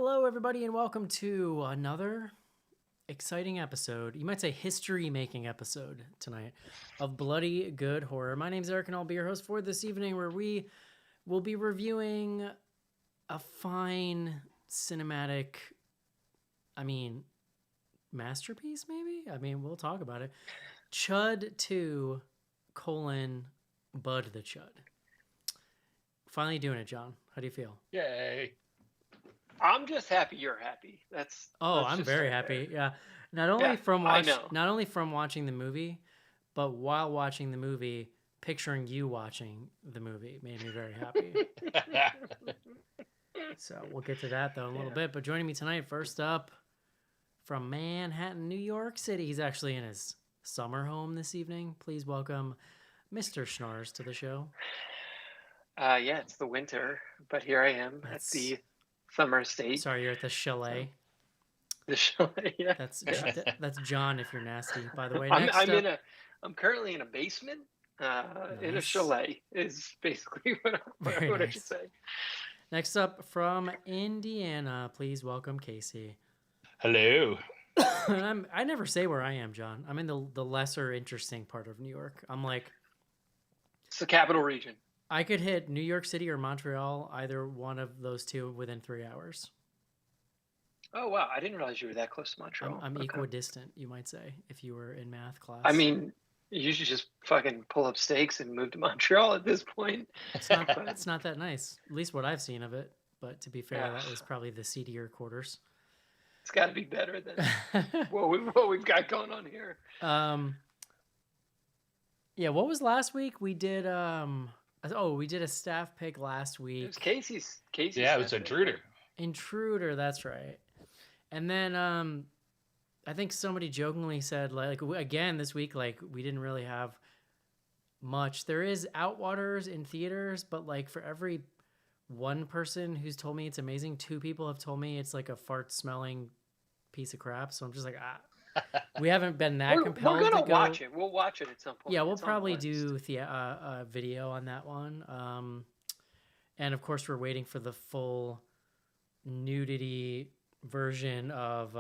Hello, everybody, and welcome to another exciting episode. You might say history-making episode tonight of Bloody Good Horror. My name's Eric, and I'll be your host for this evening, where we will be reviewing a fine cinematic, masterpiece, maybe? We'll talk about it. C.H.U.D 2, Bud the C.H.U.D. Finally doing it, John. How do you feel? Yay. I'm just happy you're happy. I'm very happy. Yeah. Not only from watching the movie, but while watching the movie, picturing you watching the movie made me very happy. So we'll get to that though in a little bit. But joining me tonight, first up from Manhattan, New York City. He's actually in his summer home this evening. Please welcome Mr. Schnars to the show. Yeah, it's the winter, but here I am at the summer estate. Sorry, you're at the chalet. The chalet, yeah. That's John if you're nasty, by the way. I'm currently in a basement in a chalet is basically what I should say. Next up from Indiana, please welcome Casey. Hello. I never say where I am, John. I'm in the lesser interesting part of New York. It's the capital region. I could hit New York City or Montreal, either one of those two, within 3 hours. Oh, wow. I didn't realize you were that close to Montreal. I'm equidistant, you might say, if you were in math class. You should just fucking pull up stakes and move to Montreal at this point. It's not that nice, at least what I've seen of it. But to be fair, that was probably the seedier quarters. It's got to be better than what we've got going on here. Yeah, what was last week? We did we did a staff pick last week. It was Casey's. Yeah, it was Intruder. Intruder, that's right. And then I think somebody jokingly said, like again this week, like we didn't really have much. There is Outwaters in theaters, but like for every one person who's told me it's amazing, 2 people have told me it's like a fart-smelling piece of crap. So I'm just like, we haven't been that compelled to go. We're going to watch it. We'll watch it at some point. Yeah, we'll probably do a video on that one. And of course, we're waiting for the full nudity version of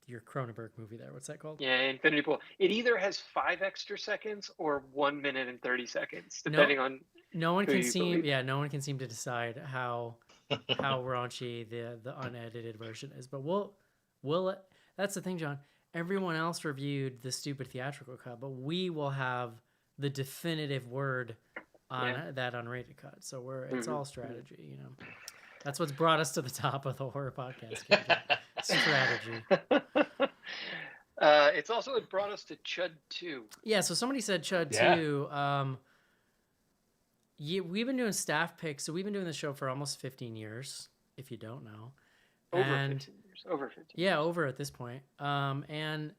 your Cronenberg movie there. What's that called? Yeah, Infinity Pool. It either has 5 extra seconds or 1 minute and 30 seconds, depending on no one can seem to decide how raunchy the unedited version is. But we'll that's the thing, John. Everyone else reviewed the stupid theatrical cut, but we will have the definitive word on that unrated cut. So it's all strategy, you know. That's what's brought us to the top of the horror podcast. Strategy. It's also what brought us to C.H.U.D 2. Yeah, so somebody said C.H.U.D 2. We've been doing staff picks, so we've been doing the show for almost 15 years, if you don't know. Over 15 years. Yeah, over at this point. And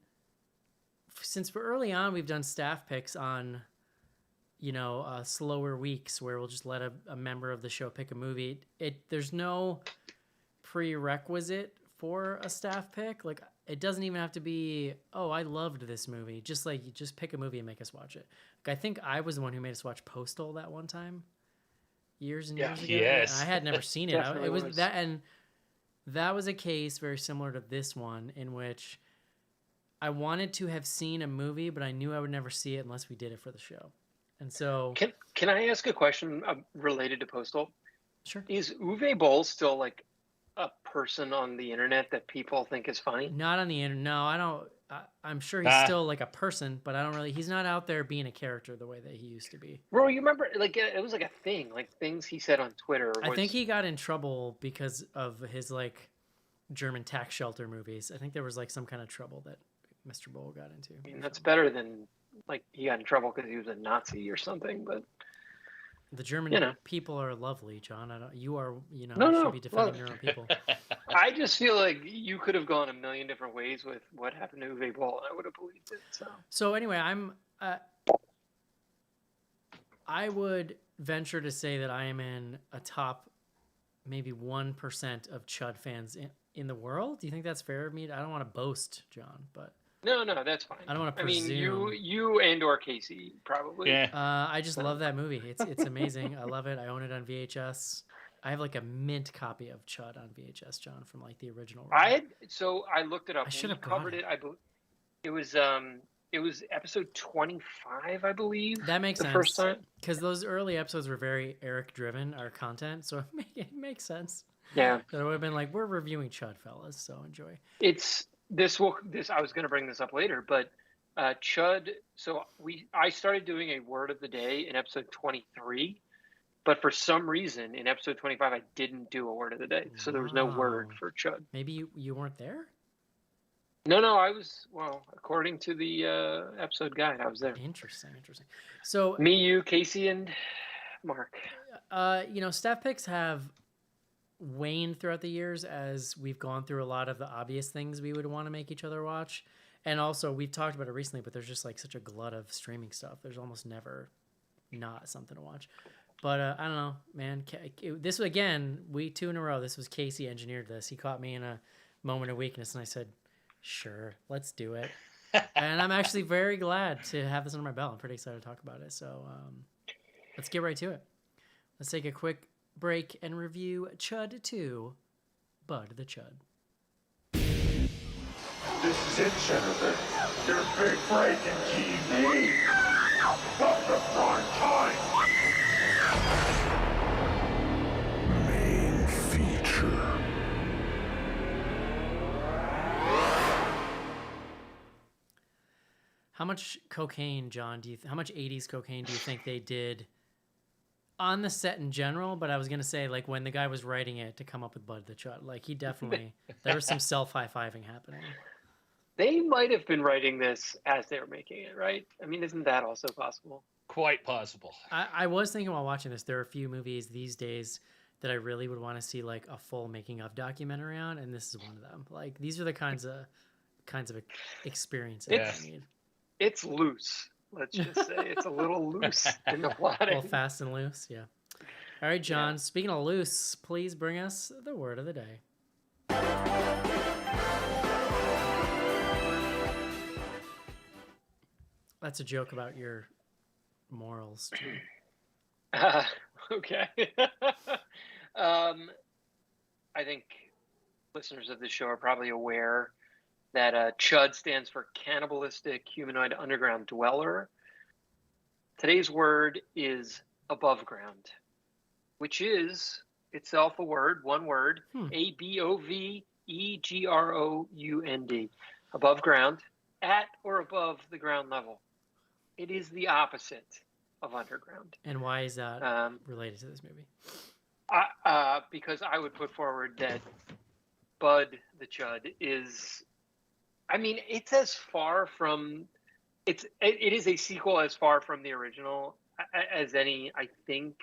since we're early on, we've done staff picks on, slower weeks where we'll just let a member of the show pick a movie. There's no prerequisite for a staff pick. Like, it doesn't even have to be, oh, I loved this movie. Just like, you just pick a movie and make us watch it. Like, I think I was the one who made us watch Postal that one time, years and years ago. Yes. I had never seen it. It was that, and that was a case very similar to this one, in which I wanted to have seen a movie, but I knew I would never see it unless we did it for the show. And so, can I ask a question related to Postal? Sure. Is Uwe Boll still like a person on the internet that people think is funny? Not on the internet. No, I don't. I'm sure he's still like a person, but I don't really. He's not out there being a character the way that he used to be. Bro, you remember? Like, it was like a thing. Like, things he said on Twitter. I think he got in trouble because of his like German tax shelter movies. I think there was like some kind of trouble that Mr. Boll got into. I mean, that's better than like he got in trouble because he was a Nazi or something. But the German people are lovely, John. You should be defending your own people. I just feel like you could have gone a million different ways with what happened to Uwe Boll, and I would have believed it. So anyway, I would venture to say that I am in a top maybe 1% of C.H.U.D fans in the world. Do you think that's fair of me? I don't want to boast, John, but no, that's fine. I don't want to presume. I mean, you and/or Casey probably. Yeah. I just love that movie. It's amazing. I love it. I own it on VHS. I have like a mint copy of C.H.U.D on VHS, John, from like the original. I looked it up. I should We have brought covered it. it was episode 25, I believe. That makes the sense. first time. Because those early episodes were very Eric driven, our content, so it makes sense. Yeah. That it would have been like, we're reviewing C.H.U.D, fellas, so enjoy. It's this I was going to bring this up later, but C.H.U.D. So I started doing a word of the day in episode 23, but for some reason in episode 25 I didn't do a word of the day, so there was no word Wow. for C.H.U.D. Maybe you weren't there? No, I was, well, according to the episode guide, I was there. Interesting. So Me, you, Casey, and Mark. staff picks have waned throughout the years as we've gone through a lot of the obvious things we would want to make each other watch. And also, we've talked about it recently, but there's just like such a glut of streaming stuff. There's almost never not something to watch. But I don't know, man. This, again, week 2 in a row, this was Casey engineered this. He caught me in a moment of weakness, and I said, sure, let's do it. And I'm actually very glad to have this under my belt. I'm pretty excited to talk about it. So let's get right to it. Let's take a quick break and review C.H.U.D 2, Bud the C.H.U.D. This is it, Senator. Your big break in TV. Up the prime time. Main feature. How much cocaine, John, how much 80s cocaine do you think they did on the set in general? But I was going to say, like, when the guy was writing it to come up with Bud the C.H.U.D, like, he definitely, there was some self-high-fiving happening. They might have been writing this as they were making it, right? I mean, isn't that also possible? Quite possible. I was thinking while watching this, there are a few movies these days that I really would want to see, like, a full making of documentary on, and this is one of them. Like, these are the kinds of experiences I need. It's loose. Let's just say it's a little loose in the plotting. A little fast and loose, yeah. All right, John, Speaking of loose, please bring us the word of the day. That's a joke about your morals, too. Okay. I think listeners of this show are probably aware that C.H.U.D stands for Cannibalistic Humanoid Underground Dweller. Today's word is above ground, which is itself a word, one word, ABOVEGROUND, above ground, at or above the ground level. It is the opposite of underground. And why is that related to this movie? Because I would put forward that Bud the C.H.U.D is, I mean, it's as far from, it is a sequel as far from the original as any, I think,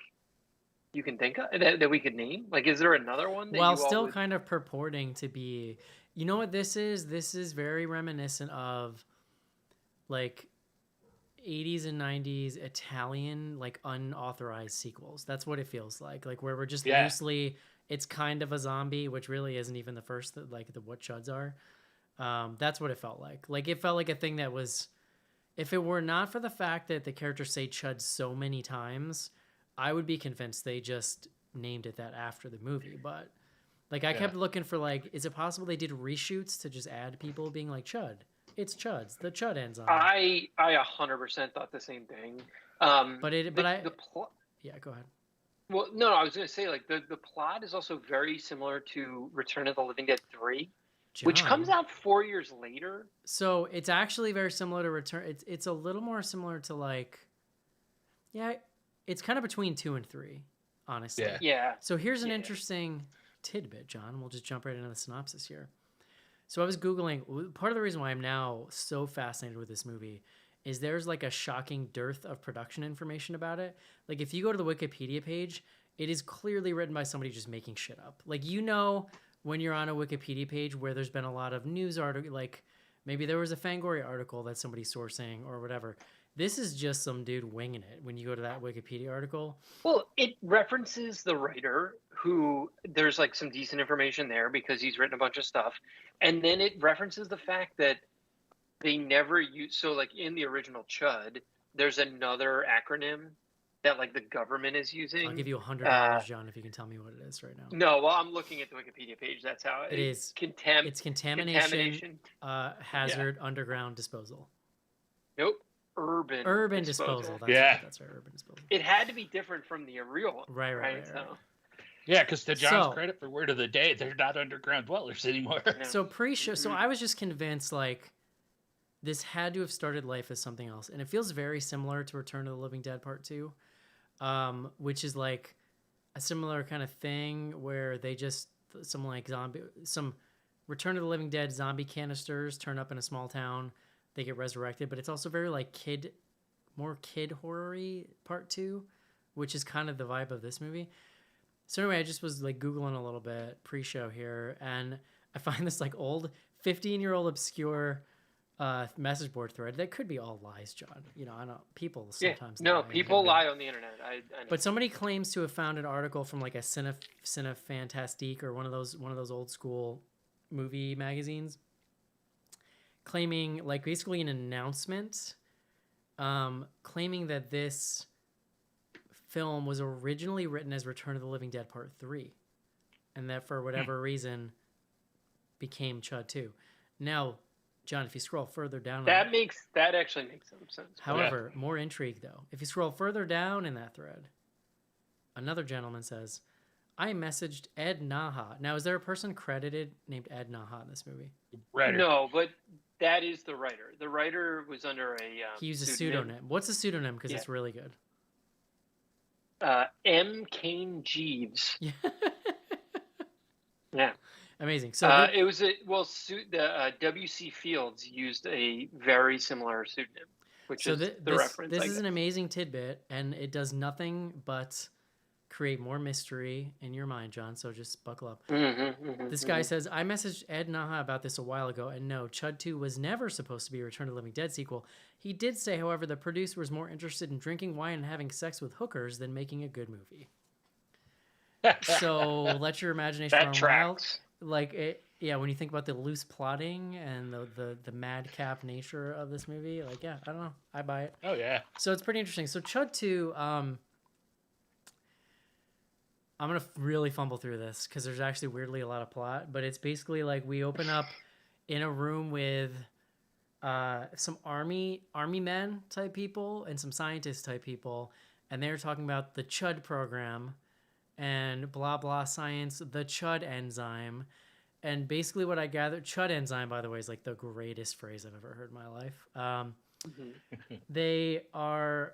you can think of that we could name. Like, is there another one? Well, still kind of purporting to be, you know what this is? This is very reminiscent of, like, 80s and 90s Italian, like, unauthorized sequels. That's what it feels like where we're just loosely, it's kind of a zombie, which really isn't even the first, like, what C.H.U.Ds are. That's what it felt like. Like, it felt like a thing that was, if it were not for the fact that the characters say C.H.U.D so many times, I would be convinced they just named it that after the movie. But, like, I kept looking for, like, is it possible they did reshoots to just add people being like, C.H.U.D, it's C.H.U.Ds. The C.H.U.D ends on. I 100% thought the same thing. Yeah, go ahead. Well, no, I was going to say, like, the plot is also very similar to Return of the Living Dead 3, John, which comes out 4 years later. So it's actually very similar to Return. It's a little more similar to, like, it's kind of between 2 and 3, honestly. Yeah. So here's an interesting tidbit, John. We'll just jump right into the synopsis here. So I was Googling. Part of the reason why I'm now so fascinated with this movie is there's, like, a shocking dearth of production information about it. Like, if you go to the Wikipedia page, it is clearly written by somebody just making shit up. Like, you know, when you're on a Wikipedia page where there's been a lot of news article, like maybe there was a Fangoria article that somebody's sourcing or whatever. This is just some dude winging it when you go to that Wikipedia article. Well, it references the writer who, there's, like, some decent information there because he's written a bunch of stuff. And then it references the fact that they never use, so, like, in the original C.H.U.D, there's another acronym that like the government is using. I'll give you $100, John, if you can tell me what it is right now. No, well, I'm looking at the Wikipedia page. That's how It is. It's contamination, hazard, underground disposal. Nope. Urban disposal. That's Yeah. right. That's right. Urban disposal. It had to be different from the real one. Right. So, Yeah, because to John's So- credit, for word of the day, they're not underground dwellers anymore. No. So pre-show, so I was just convinced like this had to have started life as something else, and it feels very similar to Return of the Living Dead Part 2, which is like a similar kind of thing where they just some Return of the Living Dead zombie canisters turn up in a small town, they get resurrected, but it's also very like more kid horror-y Part 2, which is kind of the vibe of this movie. So anyway, I just was like Googling a little bit pre-show here, and I find this like old 15-year-old obscure message board thread that could be all lies, John. You know, I don't. People sometimes lie. people lie on the internet. I know. But somebody claims to have found an article from like a Cinefantastique or one of those old school movie magazines, claiming like basically an announcement, claiming that this film was originally written as Return of the Living Dead Part 3, and that for whatever reason became C.H.U.D 2. Now, John, if you scroll further down, that actually makes some sense. However, more intrigue though. If you scroll further down in that thread, another gentleman says, "I messaged Ed Naha." Now, is there a person credited named Ed Naha in this movie? Writer. No, but that is the writer. The writer was under a He used a pseudonym. What's a pseudonym? Because Yeah. it's really good. M. Kane Jeeves. Yeah. Yeah. Amazing. So It was W.C. Fields used a very similar pseudonym, which is the reference. This is an amazing tidbit, and it does nothing but create more mystery in your mind, John. So just buckle up. This guy says, "I messaged Ed Naha about this a while ago, and no, C.H.U.D 2 was never supposed to be a Return of the Living Dead sequel. He did say, however, the producer was more interested in drinking wine and having sex with hookers than making a good movie." So let your imagination That run tracks. wild. Like it, yeah. When you think about the loose plotting and the madcap nature of this movie, like yeah, I don't know, I buy it. Oh yeah. So it's pretty interesting. So C.H.U.D 2, I'm gonna really fumble through this because there's actually weirdly a lot of plot, but it's basically like we open up in a room with some army men type people and some scientist type people, and they're talking about the C.H.U.D program and blah blah science, the C.H.U.D enzyme. And basically what I gathered, C.H.U.D enzyme, by the way, is like the greatest phrase I've ever heard in my life. They are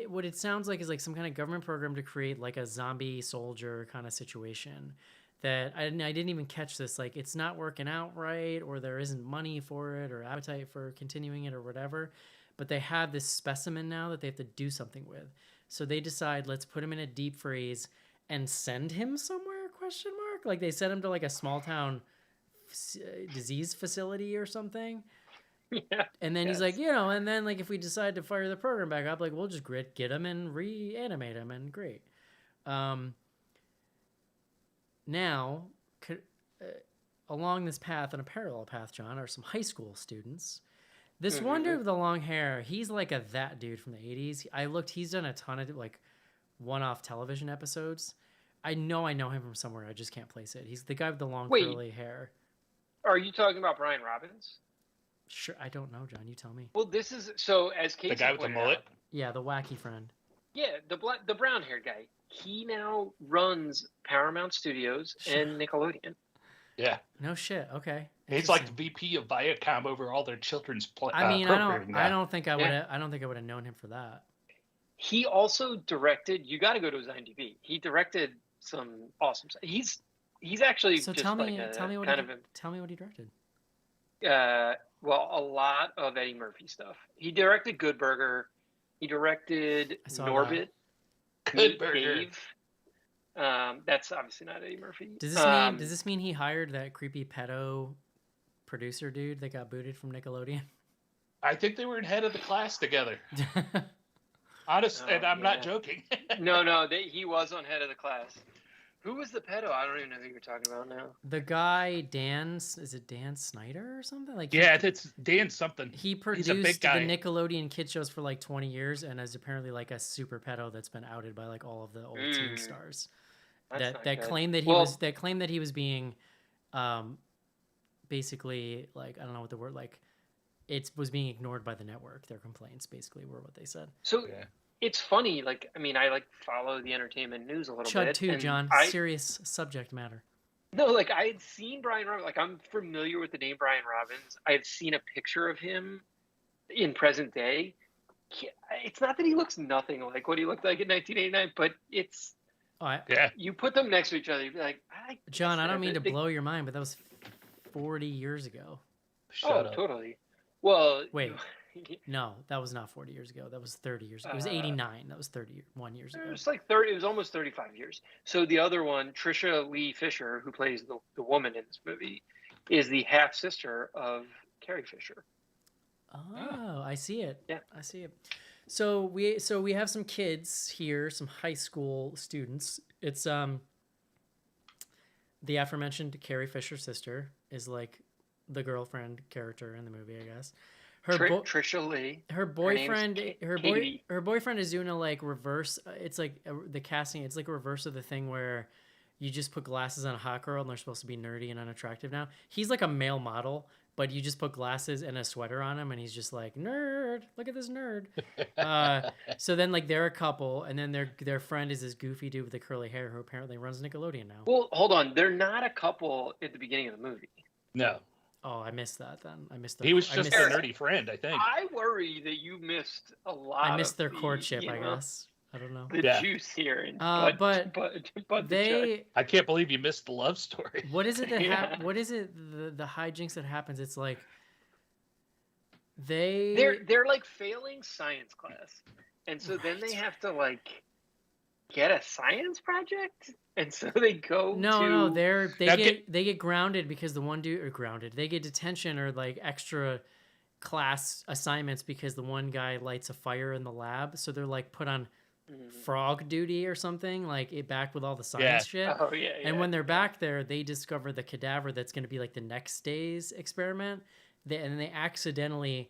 what it sounds like is like some kind of government program to create like a zombie soldier kind of situation that I didn't even catch this. Like it's not working out right, or there isn't money for it or appetite for continuing it or whatever. But they have this specimen now that they have to do something with. So they decide, let's put him in a deep freeze and send him somewhere, ? Like they send him to like a small town disease facility or something. Yeah. And then he's like, you know, and then like if we decide to fire the program back up, like we'll just get him and reanimate him, and great. Now, along this path, on a parallel path, John, are some high school students. This one dude with the long hair, he's like that dude from the 80s. I looked, he's done a ton of like one-off television episodes. I know him from somewhere. I just can't place it. He's the guy with the long curly hair. Are you talking about Brian Robbins? Sure, I don't know, John. You tell me. Well, this is so as Casey The guy with the pointed mullet. out, Yeah, the wacky friend. yeah, the brown-haired guy. He now runs Paramount Studios and Nickelodeon. Yeah. No shit. Okay. He's like the VP of Viacom over all their children's I mean, programming now. I don't think I would have known him for that. He also directed. You got to go to his IMDb. He directed some awesome stuff. He's actually So just tell me what he directed. Well, a lot of Eddie Murphy stuff. He directed Good Burger. He directed I saw Norbit. Good Meet Burger. Dave. That's obviously not Eddie Murphy. Does this mean he hired that creepy pedo producer dude that got booted from Nickelodeon? I think they were in head of the class together. Honest, Oh, and I'm not yeah. joking. No, he was on Head of the Class. Who was the pedo? I don't even know who you're talking about now. The guy is it Dan Snyder or something? Like Yeah, it's Dan something. he He's a big produced the guy. Nickelodeon kid shows for like 20 years and is apparently like a super pedo that's been outed by like all of the old teen stars. That's not That good. claim that he was being basically, like, I don't know what the word, like, it was being ignored by the network. Their complaints basically were what they said. So Yeah. it's funny. Like, I mean, I like follow the entertainment news a little bit. C.H.U.D, and John. Serious subject matter. No, like I had seen Brian Robbins. Like I'm familiar with the name Brian Robbins. I had seen a picture of him in present day. It's not that he looks nothing like what he looked like in 1989, but it's Yeah. you put them next to each other, you'd be like, John, I don't mean to blow your mind, but that was 40 years ago. Shut up. Totally. Well, wait, no, that was not 40 years ago. That was 30 years ago. It was 89. That was 31 years ago. It was like 30. It was almost 35 years. So the other one, Trisha Lee Fisher, who plays the woman in this movie, is the half sister of Carrie Fisher. Oh, I see it. Yeah, I see it. So we have some kids here, some high school students. It's the aforementioned Carrie Fisher's sister is like the girlfriend character in the movie, I guess. Trisha Lee. Her boyfriend, Katie. her boyfriend is doing a like reverse. It's like the casting. It's like a reverse of the thing where you just put glasses on a hot girl and they're supposed to be nerdy and unattractive now. He's like a male model, but you just put glasses and a sweater on him and he's just like, nerd, look at this nerd. So then like they're a couple and then their friend is this goofy dude with the curly hair who apparently runs Nickelodeon now. Well, hold on. They're not a couple at the beginning of the movie. No. Oh, I missed that then. He was just a nerdy friend, I think. I worry that you missed a lot. I missed their courtship, I guess. I don't know. The juice here. But they... I can't believe you missed the love story. What is it that what is it, the hijinks that happens? It's like... They're like failing science class. And so then they have to like get a science project? And so they go they get grounded because the one dude they get detention or like extra class assignments because the one guy lights a fire in the lab, so they're like put on frog duty or something, like it back with all the science shit. Oh yeah. And when they're back there, they discover the cadaver that's going to be like the next day's experiment. And they accidentally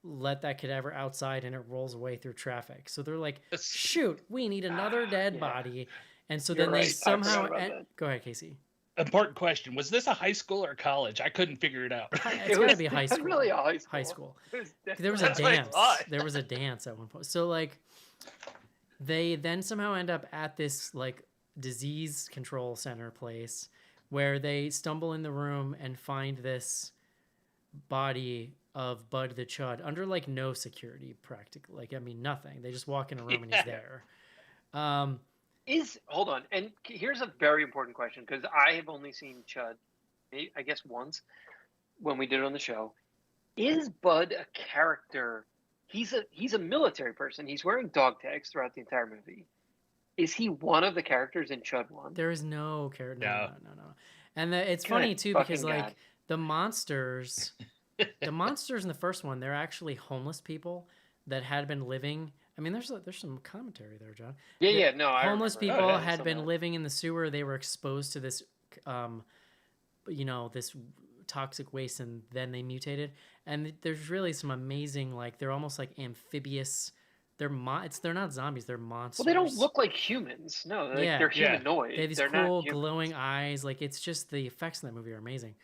let that cadaver outside and it rolls away through traffic. So they're like, shoot, we need another dead body. And so then they somehow... Go ahead, Casey. Important question. Was this a high school or college? I couldn't figure it out. It's got to be high school. Really a high school. High school. There was a That's what I dance. thought. There was a dance at one point. So, like, they then somehow end up at this, like, disease control center place where they stumble in the room and find this body of Bud the C.H.U.D under, like, no security, practically. Like, I mean, nothing. They just walk in a room and he's there. Hold on, and here's a very important question because I have only seen C.H.U.D, I guess once when we did it on the show. Is Bud a character? He's a military person. He's wearing dog tags throughout the entire movie. Is he one of the characters in C.H.U.D 1? There is no character. No. And it's funny too because like the monsters in the first one, they're actually homeless people that had been living. I mean, there's some commentary there, John. Yeah, no. Homeless people had been living in the sewer. They were exposed to this, this toxic waste, and then they mutated. And there's really some amazing, like they're almost like amphibious. They're not zombies. They're monsters. Well, they don't look like humans. No, they're humanoid. They have these cool glowing eyes. Like it's just the effects in that movie are amazing.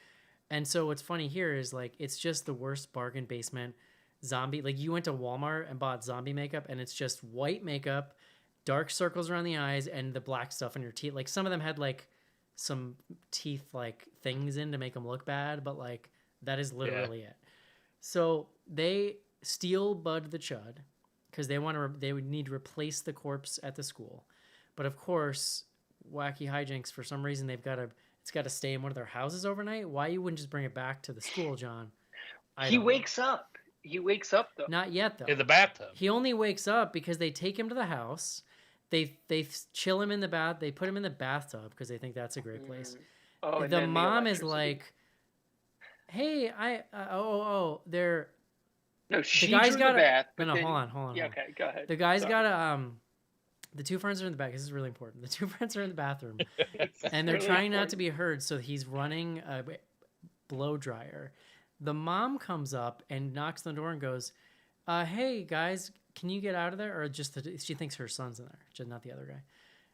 And so what's funny here is like it's just the worst bargain basement zombie. Like you went to Walmart and bought zombie makeup and it's just white makeup, dark circles around the eyes, and the black stuff on your teeth. Like some of them had like some teeth like things in to make them look bad, but like that is literally it. So they steal Bud the C.H.U.D because they would need to replace the corpse at the school. But of course, wacky hijinks, for some reason it's got to stay in one of their houses overnight. Why you wouldn't just bring it back to the school, John? He wakes up. He wakes up though. Not yet though. In the bathtub. He only wakes up because they take him to the house. They chill him in the bath. They put him in the bathtub because they think that's a great place. Oh, the mom is like, "Hey, they're." No, she drew the bath. No, hold on. Yeah, okay, go ahead. The guy's got The two friends are in the back. This is really important. The two friends are in the bathroom, and they're really trying not to important. be heard. So he's running a blow dryer. The mom comes up and knocks on the door and goes, "Hey guys, can you get out of there?" Or just she thinks her son's in there, just not the other guy.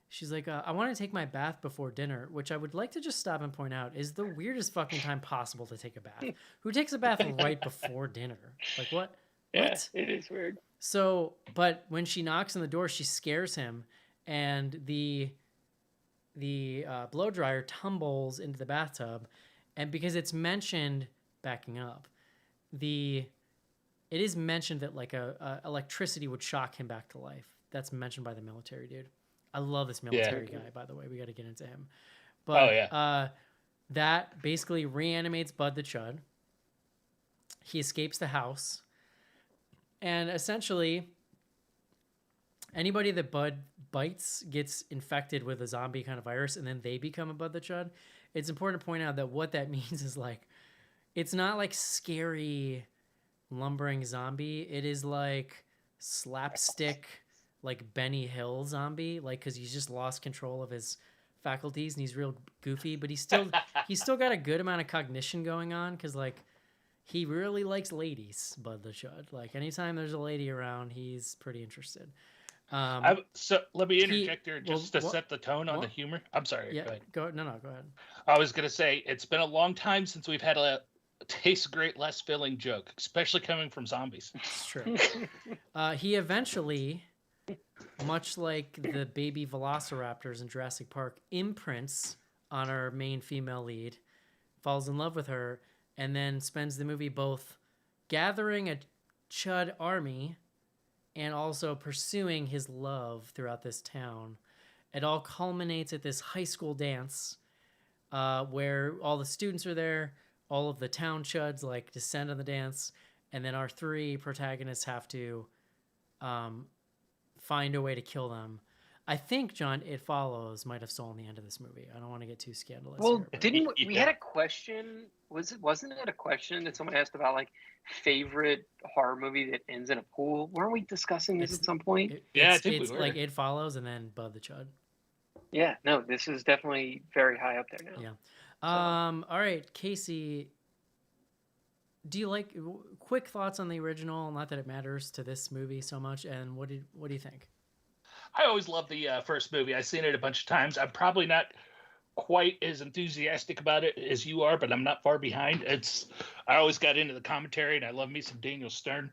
She's like, "I want to take my bath before dinner," which I would like to just stop and point out is the weirdest fucking time possible to take a bath. Who takes a bath right before dinner? Like what? Yeah, What? it is weird. So, but when she knocks on the door, she scares him, and the blow dryer tumbles into the bathtub, and because it's mentioned, backing up, it is mentioned that like a electricity would shock him back to life. That's mentioned by the military dude. I love this military guy, by the way. We got to get into him. But that basically reanimates Bud the Chud. He escapes the house. And essentially, anybody that Bud bites gets infected with a zombie kind of virus, and then they become a Bud the Chud. It's important to point out that what that means is like, it's not like scary, lumbering zombie. It is like slapstick, like Benny Hill zombie, like because he's just lost control of his faculties and he's real goofy, but he's still got a good amount of cognition going on because like. He really likes ladies, Bud the Chud. Like anytime there's a lady around, he's pretty interested. So let me interject here just to set the tone on what? the humor. I'm sorry. Yeah, go ahead. Go ahead. I was gonna say it's been a long time since we've had a tastes great, less filling joke, especially coming from zombies. It's true. He eventually, much like the baby velociraptors in Jurassic Park, imprints on our main female lead, falls in love with her, and then spends the movie both gathering a Chud army and also pursuing his love throughout this town. It all culminates at this high school dance where all the students are there, all of the town Chuds like descend on the dance, and then our three protagonists have to find a way to kill them. I think, John, It Follows might have stolen the end of this movie. I don't want to get too scandalous. Well, here, but... didn't we had a question? Wasn't it a question that someone asked about like favorite horror movie that ends in a pool? Weren't we discussing this at some point? I think it's we were. like It Follows and then Bud the Chud. Yeah, no, this is definitely very high up there now. Yeah. All right, Casey. Do you like quick thoughts on the original? Not that it matters to this movie so much. And what do you think? I always loved the first movie. I've seen it a bunch of times. I'm probably not quite as enthusiastic about it as you are, but I'm not far behind. I always got into the commentary, and I love me some Daniel Stern.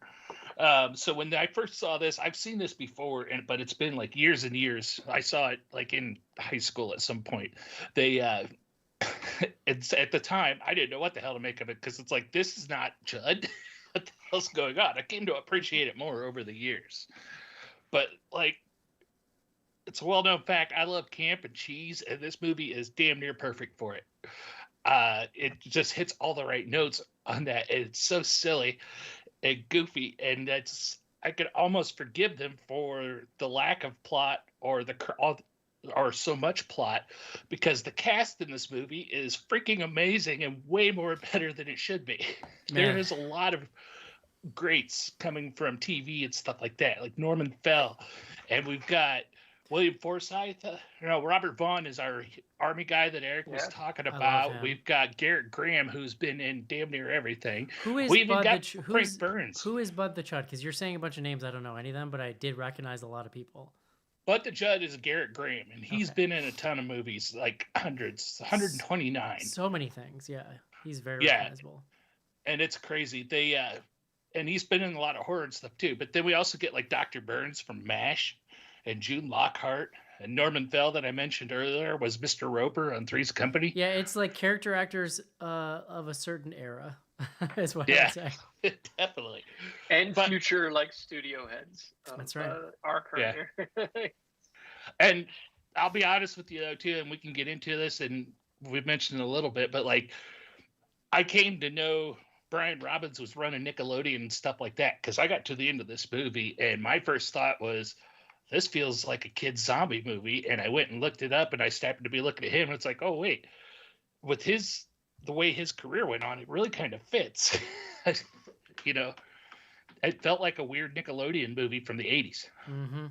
So when I first saw this, I've seen this before, but it's been like years and years. I saw it like in high school at some point. It's at the time I didn't know what the hell to make of it because it's like, this is not Chud. What the hell's going on? I came to appreciate it more over the years, but like. It's a well-known fact. I love camp and cheese, and this movie is damn near perfect for it. It just hits all the right notes on that. It's so silly and goofy, and I could almost forgive them for the lack of plot or so much plot, because the cast in this movie is freaking amazing and way more better than it should be. There is a lot of greats coming from TV and stuff like that, like Norman Fell, and we've got William Forsythe. Robert Vaughn is our army guy that Eric was talking about. We've got Garrett Graham, who's been in damn near everything. We even got Frank Burns. Who is Bud the Chud? Because you're saying a bunch of names. I don't know any of them, but I did recognize a lot of people. Bud the Chud is Garrett Graham, and he's been in a ton of movies, like hundreds, 129. So many things, yeah. He's very recognizable. And it's crazy. And he's been in a lot of horror and stuff too. But then we also get like Dr. Burns from MASH. And June Lockhart and Norman Fell that I mentioned earlier was Mr. Roper on Three's Company. Yeah, it's like character actors of a certain era, is what I would say. Definitely. And future like studio heads. That's right. Our current era. And I'll be honest with you though too, and we can get into this, and we've mentioned it a little bit, but like I came to know Brian Robbins was running Nickelodeon and stuff like that because I got to the end of this movie, and my first thought was, this feels like a kid's zombie movie. And I went and looked it up, and I happened to be looking at him, and it's like, oh wait, with the way his career went on, it really kind of fits. It felt like a weird Nickelodeon movie from the 80s. Mm-hmm.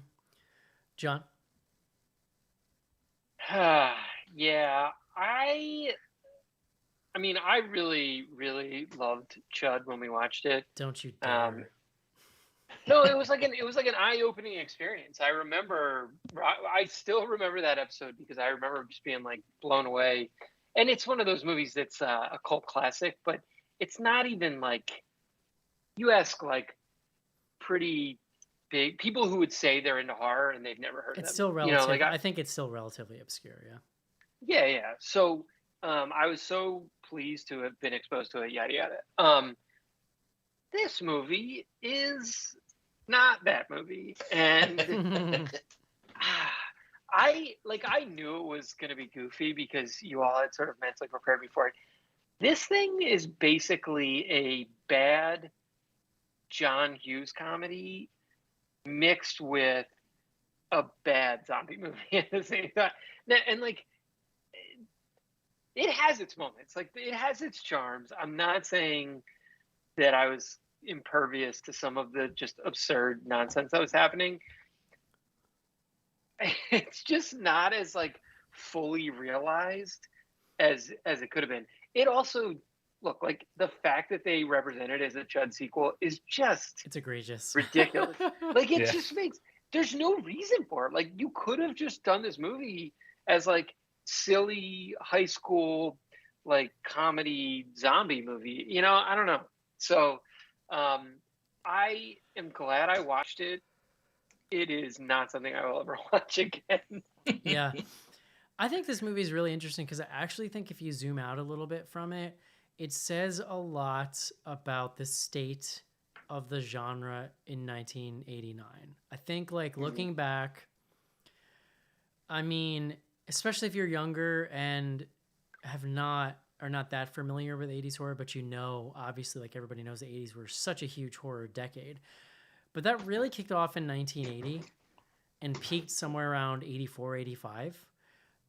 John? Yeah, I mean, I really, really loved Chud when we watched it. Don't you Um, dare. no, it was like an eye-opening experience. I still remember that episode because I remember just being like blown away. And it's one of those movies that's a cult classic, but it's not even like you ask like pretty big people who would say they're into horror and they've never heard of It's them. still You know, relative. like I think it's still relatively obscure, yeah. yeah. So I was so pleased to have been exposed to it. Yada yada. This movie is not that movie, and I knew it was going to be goofy because you all had sort of mentally prepared me for it. This thing is basically a bad John Hughes comedy mixed with a bad zombie movie at the same time. And like it has its moments, like it has its charms. I'm not saying that I was impervious to some of the just absurd nonsense that was happening. It's just not as like fully realized as it could have been. It also look like the fact that they represented it as a Chud sequel is just It's egregious. ridiculous. Like it Yeah. just makes there's no reason for it. Like you could have just done this movie as like silly high school like comedy zombie movie. You know, I don't know. So I am glad I watched it. It is not something I will ever watch again. Yeah. I think this movie is really interesting because I actually think if you zoom out a little bit from it, it says a lot about the state of the genre in 1989. I think, like, looking back, I mean, especially if you're younger and are not that familiar with 80s horror, but you know, obviously, like everybody knows the 80s were such a huge horror decade. But that really kicked off in 1980 and peaked somewhere around 84, 85.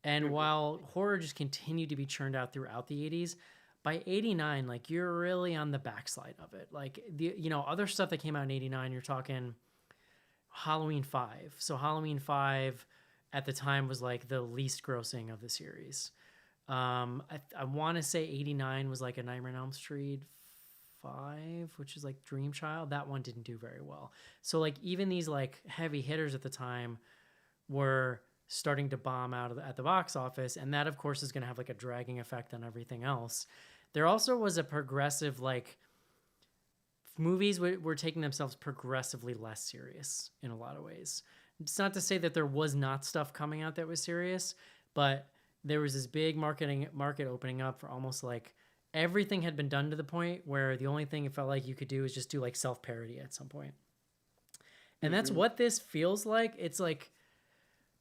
And while horror just continued to be churned out throughout the 80s, by 89, like you're really on the backslide of it. Like other stuff that came out in 89, you're talking Halloween 5. So Halloween 5 at the time was like the least grossing of the series. I want to say 89 was like a Nightmare on Elm Street 5, which is like Dream Child. That one didn't do very well. So like even these like heavy hitters at the time were starting to bomb out at the box office, and that of course is going to have like a dragging effect on everything else. There also was a progressive like movies were taking themselves progressively less serious in a lot of ways. It's not to say that there was not stuff coming out that was serious, but there was this big market opening up for almost like everything had been done to the point where the only thing it felt like you could do is just do like self-parody at some point. And that's what this feels like. It's like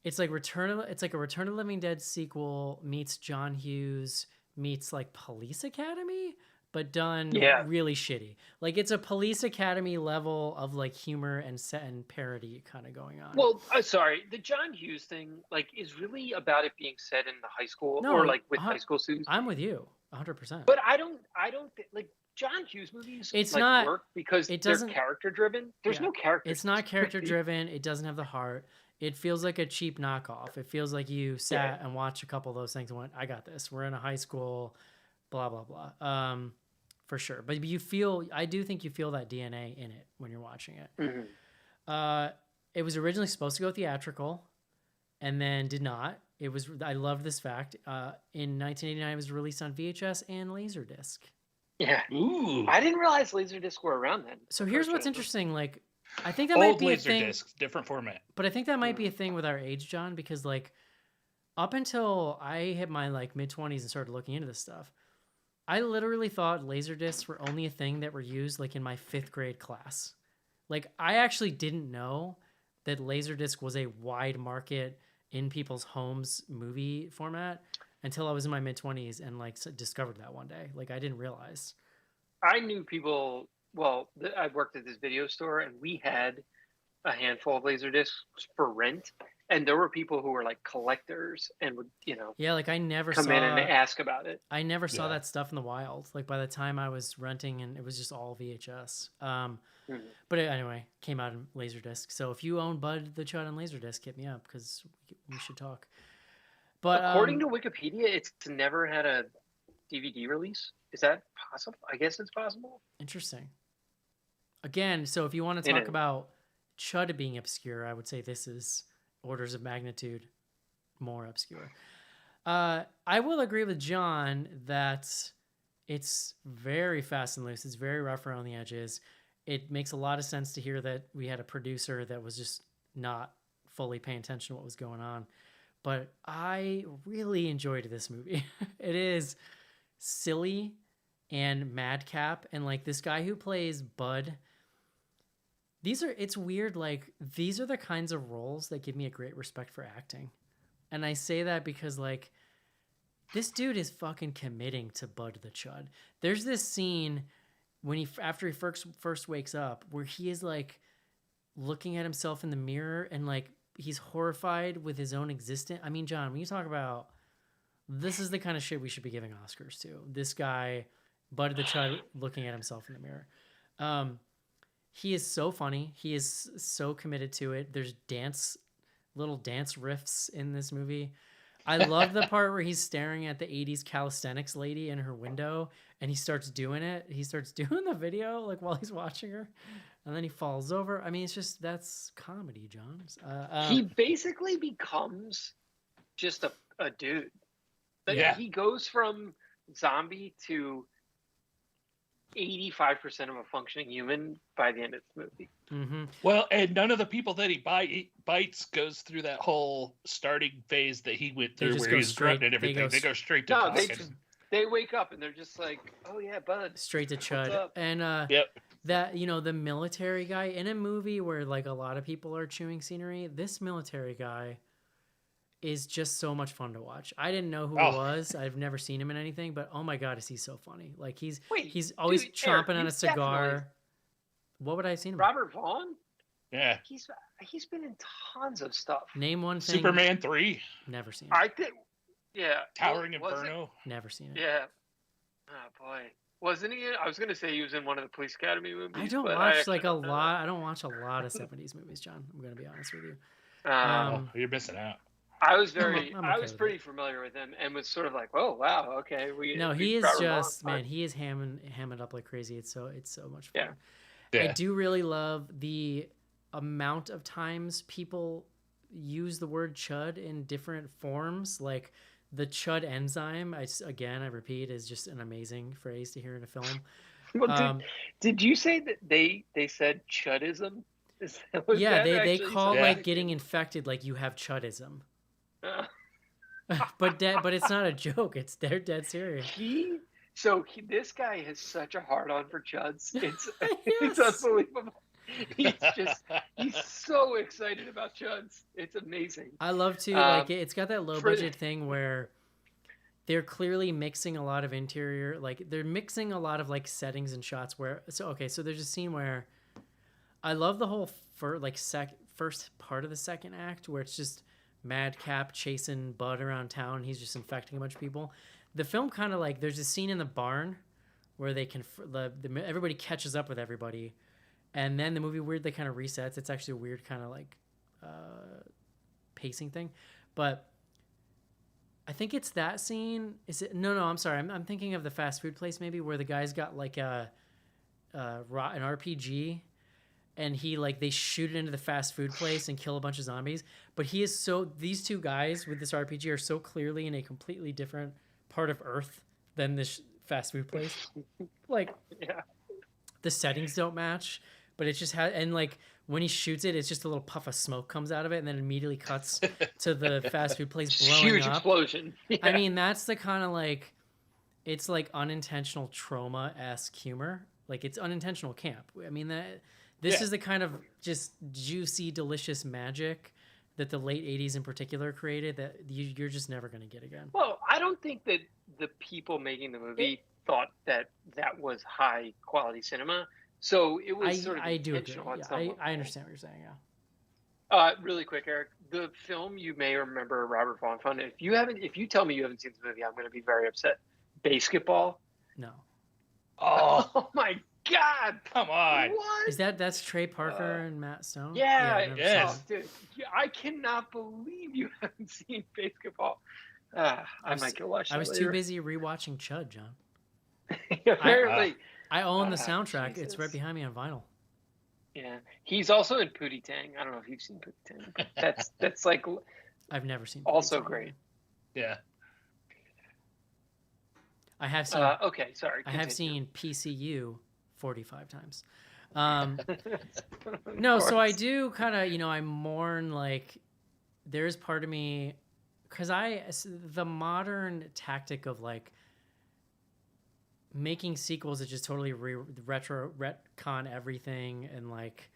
a Return of the Living Dead sequel meets John Hughes meets like Police Academy, but done really shitty. Like it's a Police Academy level of like humor and parody kind of going on. Well, sorry, the John Hughes thing like is really about it being set in the high school or like with high school students. I'm with you 100%. But I don't like John Hughes movies. It's like, not work because they're character driven. There's no character. It's not character driven. It doesn't have the heart. It feels like a cheap knockoff. It feels like you sat and watched a couple of those things and went, "I got this. We're in a high school, blah blah blah." For sure. But I do think you feel that DNA in it when you're watching it. It was originally supposed to go theatrical, and then did not. I love this fact. In 1989, it was released on VHS and Laserdisc. Yeah. Ooh. I didn't realize Laserdisc were around then. So here's what's interesting. Like, I think that Old might be a thing. Laserdisc, different format. But I think that might be a thing with our age, John, because like up until I hit my like mid-20s and started looking into this stuff, I literally thought Laserdiscs were only a thing that were used like in my 5th grade class. Like I actually didn't know that Laserdisc was a wide market in people's homes movie format until I was in my mid-20s and like discovered that one day. Like I didn't realize. I knew people. Well, I worked at this video store, and we had a handful of Laserdiscs for rent, and there were people who were like collectors and would, like I never come in and ask about it. I never saw that stuff in the wild. Like by the time I was renting, and it was just all VHS. But it, anyway, came out in Laserdisc. So if you own Bud the Chud on Laserdisc, hit me up because we should talk. But according to Wikipedia, it's never had a DVD release. Is that possible? I guess it's possible. interesting. Again, so if you want to talk about C.H.U.D being obscure, I would say this is orders of magnitude more obscure. I will agree with John that it's very fast and loose. It's very rough around the edges. It makes a lot of sense to hear that we had a producer that was just not fully paying attention to what was going on. But I really enjoyed this movie. It is silly and madcap, and like this guy who plays Bud, it's weird, like these are the kinds of roles that give me a great respect for acting. And I say that because like this dude is fucking committing to Bud the Chud. There's this scene when after he first wakes up where he is like looking at himself in the mirror and like he's horrified with his own existence. I mean, John, when you talk about this is the kind of shit we should be giving Oscars to. This guy, Bud the Chud, looking at himself in the mirror. He is so funny. He is so committed to it. There's little dance riffs in this movie. I love the part where he's staring at the 80s calisthenics lady in her window and he starts doing it. He starts doing the video like while he's watching her and then he falls over. I mean, it's just, that's comedy, John. He basically becomes just a dude. Like, he goes from zombie to 85% of a functioning human by the end of the movie. Mm-hmm. Well, and none of the people that he bites goes through that whole starting phase that he went through where he's grunting and everything. They go straight to talking. They wake up and they're just like, oh yeah, Bud. Straight to C.H.U.D. And that, you know, the military guy in a movie where like a lot of people are chewing scenery, this military guy is just so much fun to watch. I didn't know who he was. I've never seen him in anything, but oh my God, is he so funny. Like he's always chomping on a cigar. What would I have seen him? Robert Vaughn? Yeah. He's been in tons of stuff. Name one thing. Superman 3. Never seen it. I think, yeah. Towering Inferno. Never seen it. Yeah. Oh boy. Wasn't he? I was going to say he was in one of the Police Academy movies. I don't watch like a lot. I don't watch a lot of 70s movies, John. I'm going to be honest with you. You're missing out. I was pretty familiar with him and was sort of like, oh wow, okay. He is just man. He is hamming up like crazy. It's so much fun. Yeah. I do really love the amount of times people use the word chud in different forms, like the chud enzyme. I repeat, is just an amazing phrase to hear in a film. Well, did you say that they said chudism? They call like getting infected like you have chudism. But it's not a joke. They're dead serious. This guy has such a hard on for chuds. It's unbelievable. He's so excited about chuds. It's amazing. I love to like it's got that low budget thing where they're clearly mixing a lot of interior, like they're mixing a lot of like settings and shots so there's a scene where I love the whole first part of the second act where it's just madcap chasing Bud around town. He's just infecting a bunch of people. The film kind of like there's a scene in the barn where they everybody catches up with everybody, and then the movie weirdly kind of resets. It's actually a weird kind of like pacing thing, but I think it's that scene. Is it? No, I'm sorry. I'm thinking of the fast food place maybe where the guy's got like an RPG. And they shoot it into the fast food place and kill a bunch of zombies. But these two guys with this RPG are so clearly in a completely different part of Earth than this fast food place. The settings don't match, but it just has, and like when he shoots it, it's just a little puff of smoke comes out of it and then immediately cuts to the fast food place blowing huge up. Explosion. Yeah. I mean, that's the kind of like, it's like unintentional trauma-esque humor. Like it's unintentional camp. I mean, This is the kind of just juicy, delicious magic that the late 80s in particular created that you're just never going to get again. Well, I don't think that the people making the movie thought that was high quality cinema. So it was sort of intentional on some level. I understand what you're saying, yeah. Really quick, Eric. The film you may remember Robert Vaughn from. If you tell me you haven't seen the movie, I'm going to be very upset. Basketball? No. Oh my God! Come on! What? Is that's Trey Parker and Matt Stone? Yeah, yes. Dude, I cannot believe you haven't seen Basketball. I might go watch that I was later. too busy rewatching Chud, John. Apparently. I own the soundtrack. Jesus. It's right behind me on vinyl. Yeah. He's also in Pootie Tang. I don't know if you've seen Pootie Tang, but that's like I've never seen. also Pootie Tang. great. Yeah. I have seen. Okay, sorry. I have continue. seen PCU 45 times. No, so I do kind of, I mourn, like, there's part of me, because the modern tactic of, like, making sequels that just totally retcon everything and, like,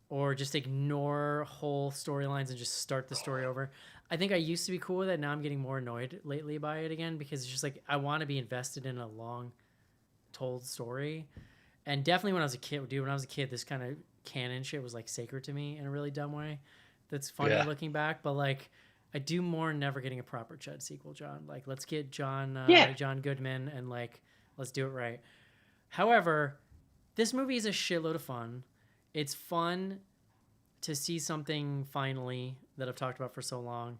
or just ignore whole storylines and just start the story over. I think I used to be cool with it. Now I'm getting more annoyed lately by it again, because it's just like I want to be invested in a long told story. And definitely when I was a kid, this kind of canon shit was like sacred to me in a really dumb way. That's funny looking back, but like I do more never getting a proper Chud sequel, John. Like let's get John Goodman and like let's do it right. However, this movie is a shitload of fun. It's fun to see something finally that I've talked about for so long.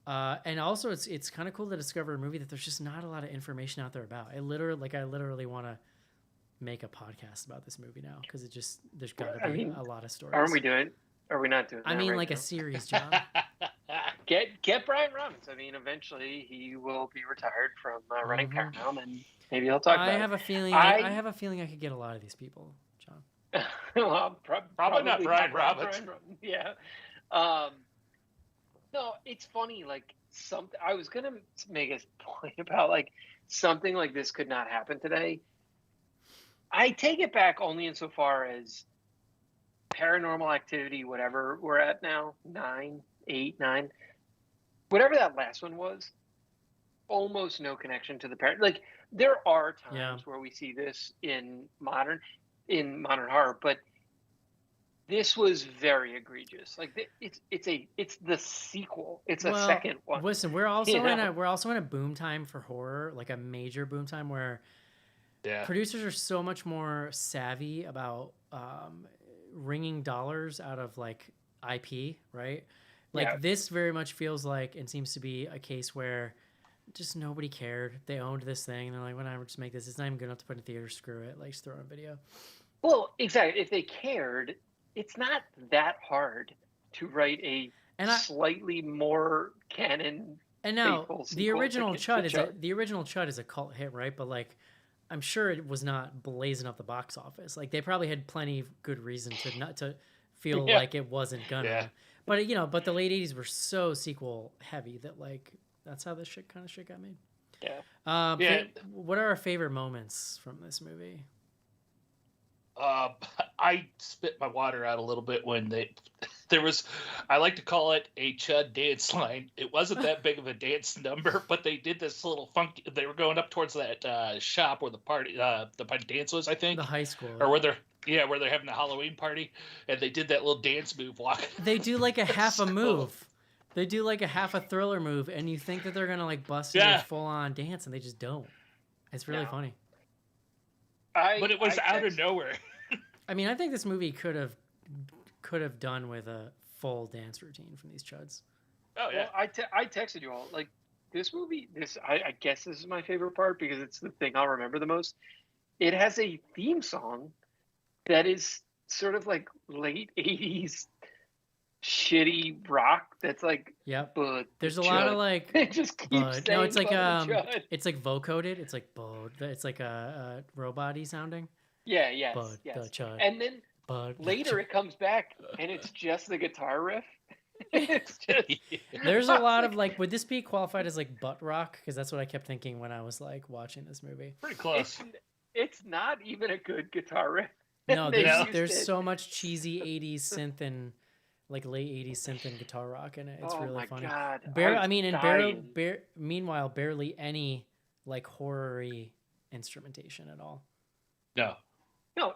And also it's kind of cool to discover a movie that there's just not a lot of information out there about. I literally want to make a podcast about this movie now, because there's got to be a lot of stories. Are we not doing that? I mean, right like now? a series, John. Get Brian Robbins. I mean, eventually he will be retired from running Paramount, and maybe he'll talk about it. I have a feeling I could get a lot of these people, John. Well, probably not Brian Robbins. Yeah. No, it's funny. Like I was gonna make a point about like something like this could not happen today. I take it back only insofar as Paranormal Activity, whatever we're at now, 9, 8, 9, whatever that last one was, almost no connection to the parent. Like there are times where we see this in modern horror, but this was very egregious. Like it's the sequel. It's a second one. Listen, we're also in a boom time for horror, like a major boom time where producers are so much more savvy about wringing dollars out of like IP, right? Like this very much feels like and seems to be a case where just nobody cared. They owned this thing and they're like, whatever, just make this. It's not even good enough to put in theater. Screw it. Like just throw it on video. Well, exactly. If they cared, it's not that hard to write a slightly more canon. And now the original Chud is a cult hit, right? But like, I'm sure it was not blazing up the box office. Like they probably had plenty of good reason to not to feel like it wasn't gonna. Yeah. But but the late '80s were so sequel heavy that like that's how this shit got made. Yeah. What are our favorite moments from this movie? I spit my water out a little bit when there was, I like to call it a Chud dance line. It wasn't that big of a dance number, but they did this little funky. They were going up towards that shop where the dance was, I think, the high school, or where they're having the Halloween party, and they did that little dance move walk. They do like a half a move. They do like a half a Thriller move, and you think that they're gonna like bust into a full on dance, and they just don't. It's really funny. But it was out of nowhere. I mean, I think this movie could have done with a full dance routine from these Chuds. Oh yeah. Well, I texted you all like this movie. I guess this is my favorite part because it's the thing I'll remember the most. It has a theme song that is sort of like late '80s shitty rock. That's like but there's a lot of like it just keeps saying it's like it's like vocoded. It's like it's like a robot-y sounding. Yeah, yes. Chud. And then later it comes back and it's just the guitar riff. It's just there's a lot of like, would this be qualified as like butt rock? Because that's what I kept thinking when I was like watching this movie. Pretty close. It's not even a good guitar riff. No, there's so much cheesy '80s synth and like late '80s synth and guitar rock in it. It's really funny. God, meanwhile, barely any like horror-y instrumentation at all. No,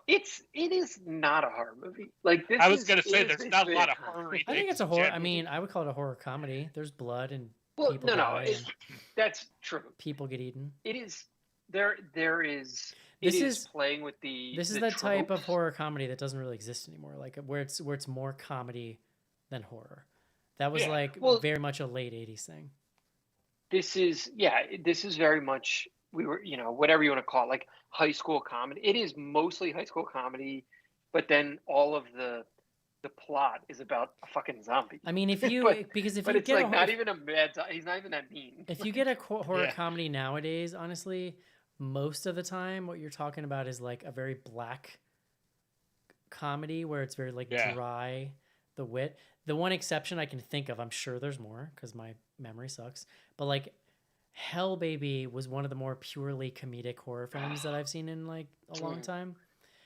it is not a horror movie. Like this. I was gonna say there's not a lot of horror. I think it's a horror. I mean, I would call it a horror comedy. There's blood and people die. That's true. People get eaten. It is. There is. This is playing with the. This is the type of horror comedy that doesn't really exist anymore. Like where it's more comedy than horror. That was very much a late '80s thing. this is very much whatever you want to call it, like high school comedy. It is mostly high school comedy, but then all of the plot is about a fucking zombie. I mean, if you but because if but you it's get like a, not even a bad. He's not even that mean. if you get a horror Yeah. comedy nowadays, honestly, most of the time what you're talking about is like a very black comedy where it's very like Yeah. dry, the wit. The one exception I can think of, I'm sure there's more because my memory sucks, but like Hell Baby was one of the more purely comedic horror films that I've seen in like a long time.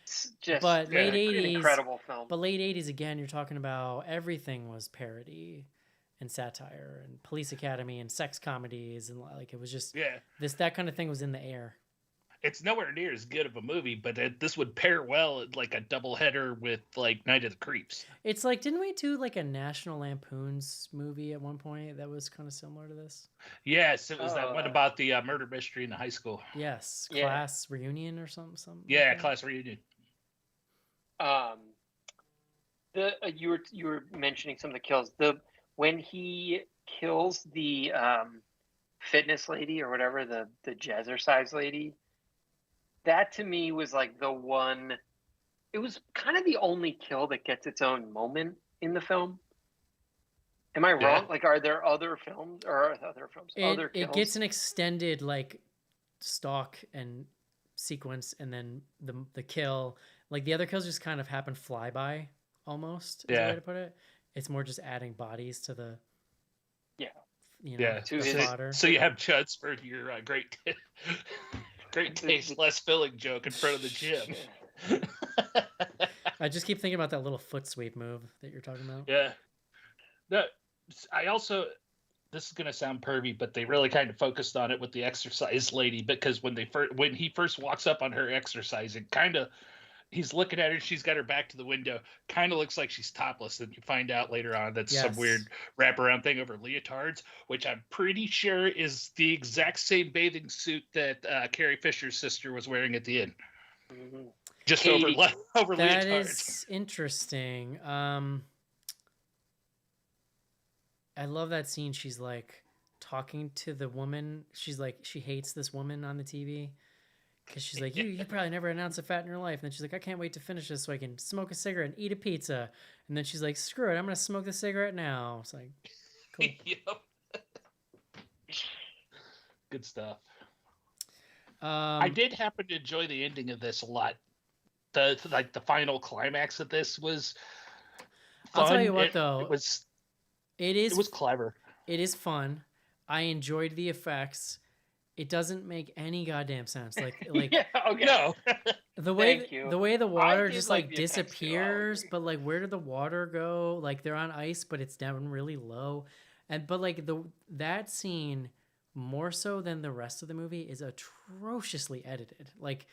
It's just But Yeah. late an 80s, incredible film. but late 80s again, you're talking about everything was parody and satire and Police Academy and sex comedies and like it was just Yeah. that kind of thing was in the air. It's nowhere near as good of a movie, but this would pair well at like a double header with like Night of the Creeps. It's like, didn't we do like a National Lampoon's movie at one point that was kind of similar to this? Yes, it was that one about the murder mystery in the high school. Yes, Yeah. Class Reunion or something. Yeah, like that? class reunion. You were mentioning some of the kills. When he kills the fitness lady or whatever, the jazzercise lady, that to me was like the one. It was kind of the only kill that gets its own moment in the film. Am I wrong? Yeah. Like, are there other films or other kills? It gets an extended like stalk and sequence, and then the kill. Like the other kills just kind of happen flyby, almost. Is the Yeah. way to put it. It's more just adding bodies to the. Yeah. Yeah. To the his- fodder. So you have Chuds for your great taste, less filling joke in front of the gym. I just keep thinking about that little foot sweep move that you're talking about. Yeah. I also, this is gonna sound pervy, but they really kind of focused on it with the exercise lady, because when he first walks up on her exercising, he's looking at her, she's got her back to the window, kind of looks like she's topless, and you find out later on that's some Yes. weird wraparound thing over leotards, which I'm pretty sure is the exact same bathing suit that Carrie Fisher's sister was wearing at the end. Mhm. Just Katie. over That leotards. is interesting. I love that scene. She's like talking to the woman. She's like, she hates this woman on the TV because she's like, you probably never announced a fat in your life. And then she's like, I can't wait to finish this so I can smoke a cigarette and eat a pizza. And then she's like, screw it, I'm gonna smoke the cigarette now. It's like, cool. Yep. Good stuff. Um, I did happen to enjoy the ending of this a lot. The final climax of this was fun. I'll tell you what, though, it was it was clever. It is fun. I enjoyed the effects. It doesn't make any goddamn sense. Like Yeah. Okay. No, the way Thank you. the way the water did just like like the effects, too. I'll disappears, agree. but like where did the water go? Like they're on ice, but it's down really low. But like that scene more so than the rest of the movie is atrociously edited. Like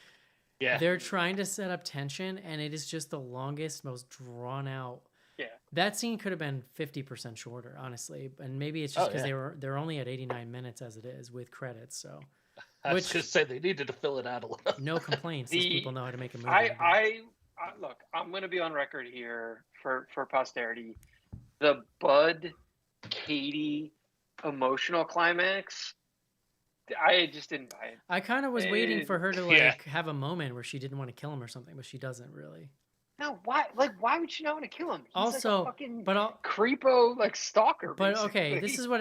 yeah, they're trying to set up tension, and it is just the longest, most drawn out. Yeah. That scene could have been 50% shorter, honestly, and maybe it's just because they're only at 89 minutes as it is with credits. So I was which- just say they needed to fill it out a little. no complaints. These people know how to make a movie. I look. I'm going to be on record here for posterity. The Bud Katie emotional climax, I just didn't buy it. I kind of was waiting for her to like Yeah. have a moment where she didn't want to kill him or something, but she doesn't really. No, why? Like, why would she not want to kill him? He's Also, like a fucking but I'll, creepo, like stalker. But okay, basically. this is what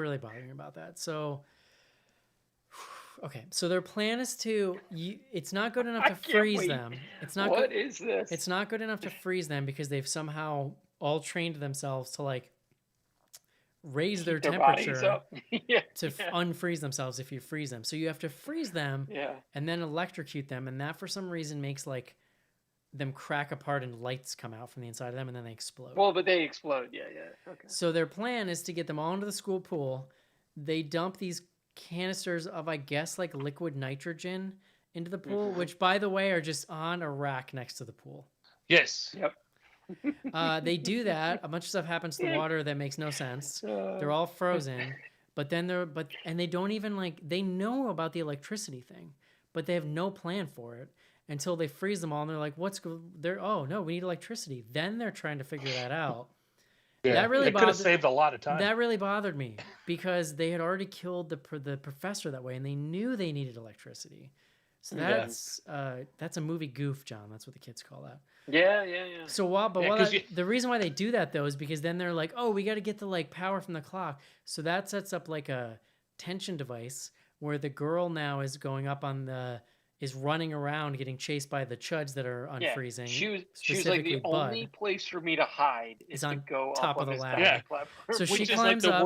really bothering me about that. So, okay, so their plan is to it's not good enough I to can't freeze wait. them. It's not What good. is this? It's not good enough to freeze them because they've somehow all trained themselves to like raise their Keep bodies temperature up. Yeah. to unfreeze themselves if you freeze them. So you have to freeze them Yeah. and then electrocute them, and that for some reason makes like them crack apart and lights come out from the inside of them and then they explode. Well, but they explode. Yeah. Yeah. Okay. So their plan is to get them all into the school pool. They dump these canisters of, I guess, like liquid nitrogen into the pool, Mhm. which, by the way, are just on a rack next to the pool. Yes. Yep. They do that. A bunch of stuff happens to the water that makes no sense. They're all frozen, but then and they don't even like, they know about the electricity thing, but they have no plan for it until they freeze them all. And they're like, oh no, we need electricity. Then they're trying to figure that out. Yeah, That really it could have bothered- saved a lot of time. That really bothered me because they had already killed the professor that way, and they knew they needed electricity. So Yeah. that's a movie goof, John. That's what the kids call that. Yeah. So while Yeah, 'cause the reason why they do that though is because then they're like, oh, we got to get the like power from the clock. So that sets up like a tension device where the girl now is going up on is running around getting chased by the chuds that are Yeah. unfreezing. She was like, specifically the Bud. only place for me to hide is Is to on go top up of on the this ladder. diving Yeah. platform. So she Which is like climbs the up.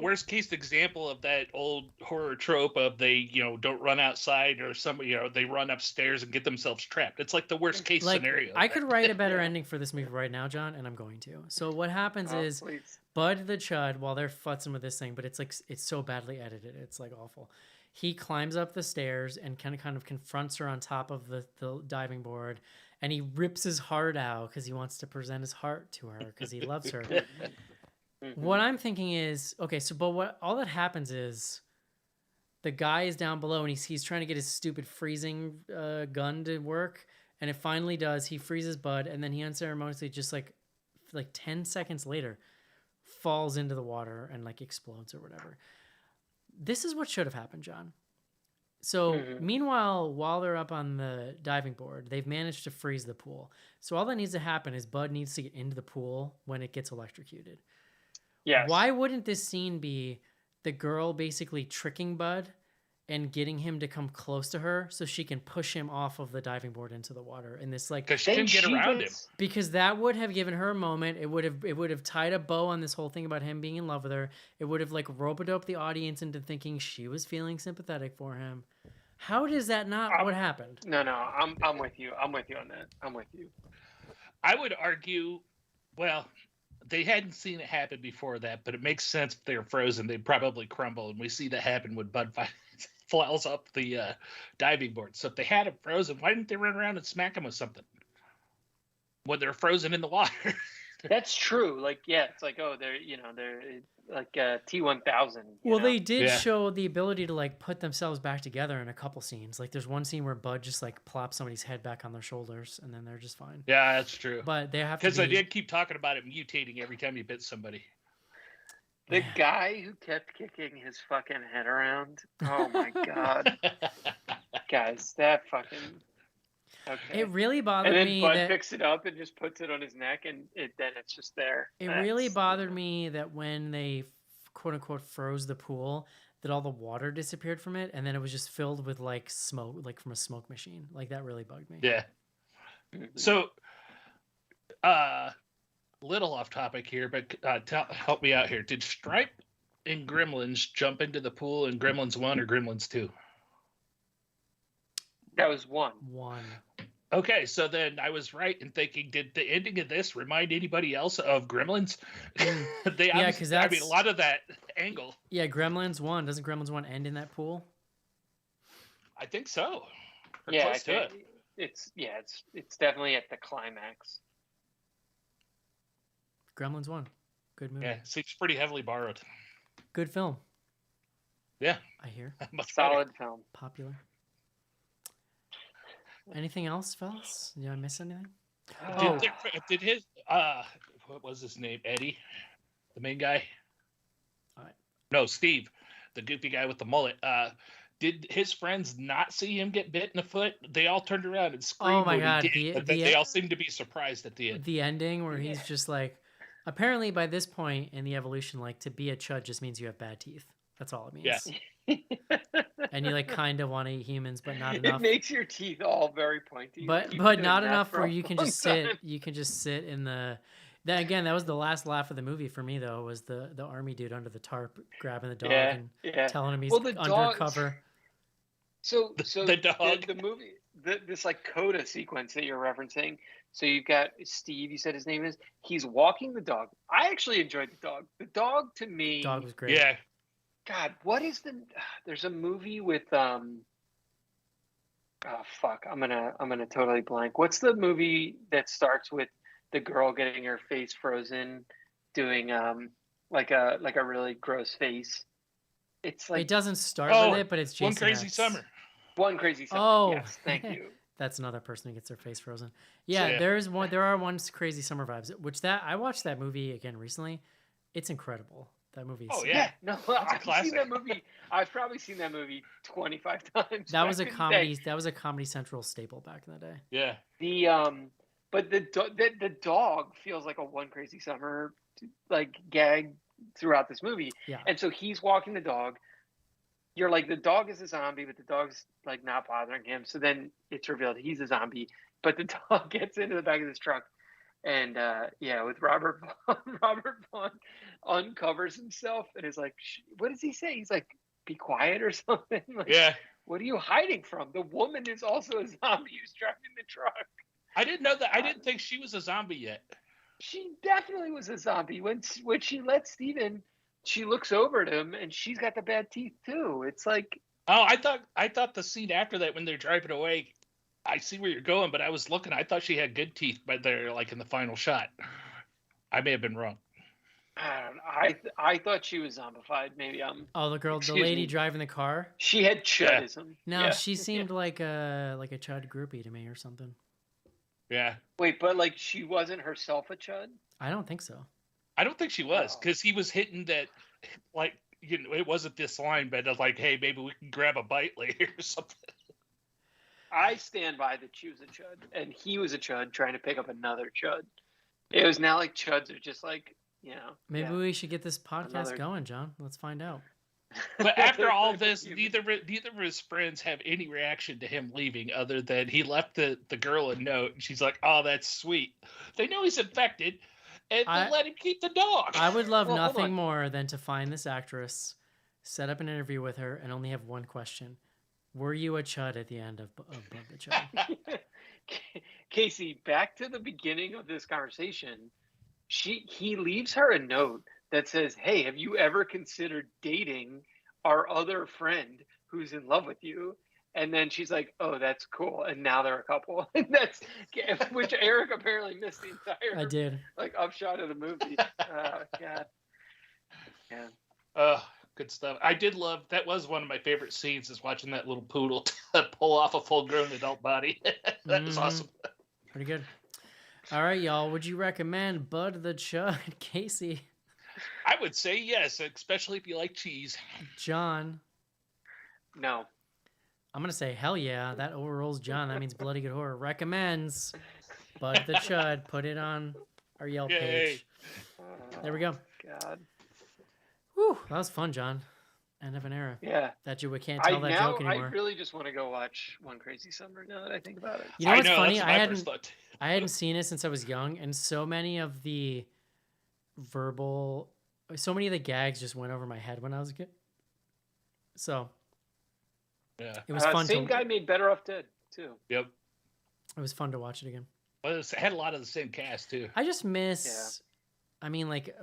worst case example of that old horror trope of they, don't run outside or somebody, they run upstairs and get themselves trapped. It's like the worst case Like scenario. I could write a better Yeah. ending for this movie right now, John, and I'm going to. So what happens Oh, is please. Bud the Chud, while they're futzing with this thing, but it's like it's so badly edited, it's like awful. He climbs up the stairs and kind of confronts her on top of the diving board, and he rips his heart out because he wants to present his heart to her because he loves her. What I'm thinking is okay. So, but what all that happens is the guy is down below and he's trying to get his stupid freezing gun to work, and it finally does. He freezes Bud, and then he unceremoniously just like 10 seconds later falls into the water and like explodes or whatever. This is what should have happened, John. So meanwhile, while they're up on the diving board, they've managed to freeze the pool. So all that needs to happen is Bud needs to get into the pool when it gets electrocuted. Yes. Why wouldn't this scene be the girl basically tricking Bud and getting him to come close to her so she can push him off of the diving board into the water in this like because she couldn't get around him. because that would have given her a moment. It would have tied a bow on this whole thing about him being in love with her. It would have like rope-a-dope the audience into thinking she was feeling sympathetic for him. How does that not what happened? No, I'm with you. I'm with you on that. I'm with you. I would argue, well, they hadn't seen it happen before that, but it makes sense if they're frozen, they'd probably crumble. And we see that happen when Bud falls up the diving board. So if they had him frozen, why didn't they run around and smack him with something when they're frozen in the water? That's true. Like, yeah, it's like, oh, they're like T-1000. Well, they did Yeah. show the ability to like put themselves back together in a couple scenes. Like there's one scene where Bud just like plops somebody's head back on their shoulders and then they're just fine. Yeah, that's true. But they have to Because they be- did keep talking about it mutating every time you bit somebody. The guy who kept kicking his fucking head around. Oh my god, guys, that fucking. Okay. It really bothered and then me Bud that picks it up and just puts it on his neck, and then it's just there. it really bothered me that when they quote unquote froze the pool, that all the water disappeared from it, and then it was just filled with like smoke, like from a smoke machine. Like that really bugged me. Yeah. So, little off topic here, but help me out here. Did Stripe and Gremlins jump into the pool in Gremlins 1 or Gremlins 2? That was one. Okay, so then I was right in thinking, did the ending of this remind anybody else of Gremlins? They Yeah, obviously- 'cause I mean, that's- a lot of that angle. Yeah, Gremlins 1. Doesn't Gremlins 1 end in that pool? I think so. Or Yeah, close to it. it's definitely at the climax. Gremlins 1. Good movie. Yeah, seems pretty heavily borrowed. Good film. Yeah. I hear. Much better. Solid film. Popular. Anything else, fellas? Did I miss anything? Did his what was his name? Eddie, the main guy. Alright. No, Steve, the goofy guy with the mullet. Did his friends not see him get bit in the foot? They all turned around and screamed. Oh my when he God, did, but then they all seemed to be surprised at the end. The ending where he's just like, apparently by this point in the evolution, like to be a chud just means you have bad teeth. That's all it means. Yeah. And you like kind of want to eat humans, but not It enough. makes your teeth all very pointy. But You've been not doing that enough for where a you can long just sit. time. You can just sit in the. That again, that was the last laugh of the movie for me though. Was the army dude under the tarp grabbing the dog and telling him he's Well, the dogs- undercover. So The dog. the movie, this like coda sequence that you're referencing. So you've got Steve. You said his name is. He's walking the dog. I actually enjoyed the dog. The dog to me. Dog was great. Yeah. God, what is the? There's a movie with Oh fuck! I'm gonna totally blank. What's the movie that starts with the girl getting her face frozen, doing like a really gross face? It's like It doesn't start Oh, with it, but it's Jason One Crazy X. Summer. One Crazy Summer. Oh. Yes, thank you. That's another person who gets their face frozen. Yeah, Yeah. there are ones crazy summer vibes. Which I watched that movie again recently. It's incredible. That movie. Oh, So yeah. No, a I've seen classic. that movie. I've probably seen that movie 25 times. that was a back in the comedy. day. That was a Comedy Central staple back in the day. Yeah. But the dog feels like a One Crazy Summer like gag throughout this movie. Yeah. And so he's walking the dog. You're like, the dog is a zombie, but the dog's like not bothering him. So then it's revealed he's a zombie, but the dog gets into the back of this truck. And with Robert Vaughn uncovers himself and is like, what does he say? He's like, be quiet or something. Like, Yeah. what are you hiding from? The woman is also a zombie who's driving the truck. I didn't know that. I didn't think she was a zombie yet. She definitely was a zombie. When she lets Steve in, she looks over at him and she's got the bad teeth too. It's like, Oh, I thought the scene after that when they're driving away, I see where you're going, but I was looking. I thought she had good teeth, but they're like in the final shot. I may have been wrong. I don't know. I thought she was zombified. Maybe I'm. Oh, the Excuse lady me. driving the car. She had chudism. No, Yeah. she seemed like a Chud groupie to me or something. Yeah. Wait, but like she wasn't herself a chud? I don't think so. I don't think she was Oh. because he was hitting that, like, it wasn't this line, but it's like, hey, maybe we can grab a bite later or something. I stand by that she was a chud, and he was a chud trying to pick up another chud. It was now like chuds are just like, Maybe yeah. we should get this podcast Another- going, John. Let's find out. But after all this, You- neither of his friends have any reaction to him leaving other than he left the girl a note, and she's like, oh, that's sweet. They know he's infected, and they let him keep the dog. I would love Well, hold nothing on. more than to find this actress, set up an interview with her, and only have one question. Were you a chud at the end of Bud the Chud? Casey, back to the beginning of this conversation. He leaves her a note that says, "Hey, have you ever considered dating our other friend who's in love with you?" And then she's like, "Oh, that's cool." And now they're a couple. And that's which Eric apparently missed the entire I did. like upshot of the movie. Oh God. Yeah. Good stuff. I did love that. Was one of my favorite scenes is watching that little poodle pull off a full-grown adult body. That was awesome. Pretty good. All right, y'all. Would you recommend Bud the Chud, Casey? I would say yes, especially if you like cheese. John? No. I'm going to say hell yeah. That overrules John. That means Bloody Good Horror recommends Bud the Chud. Put it on our Yelp Yay. page. There we go. God. Whew, that was fun, John. End of an era. Yeah. That you can't tell that joke anymore. I really just want to go watch One Crazy Summer now that I think about it. You know what's I know, funny? that's I my first thought. hadn't seen it since I was young, and so many of the gags just went over my head when I was a kid. So Yeah. it was fun. Same guy made Better Off Dead too. Yep. It was fun to watch it again. Well, it had a lot of the same cast too. I just miss. I mean, like,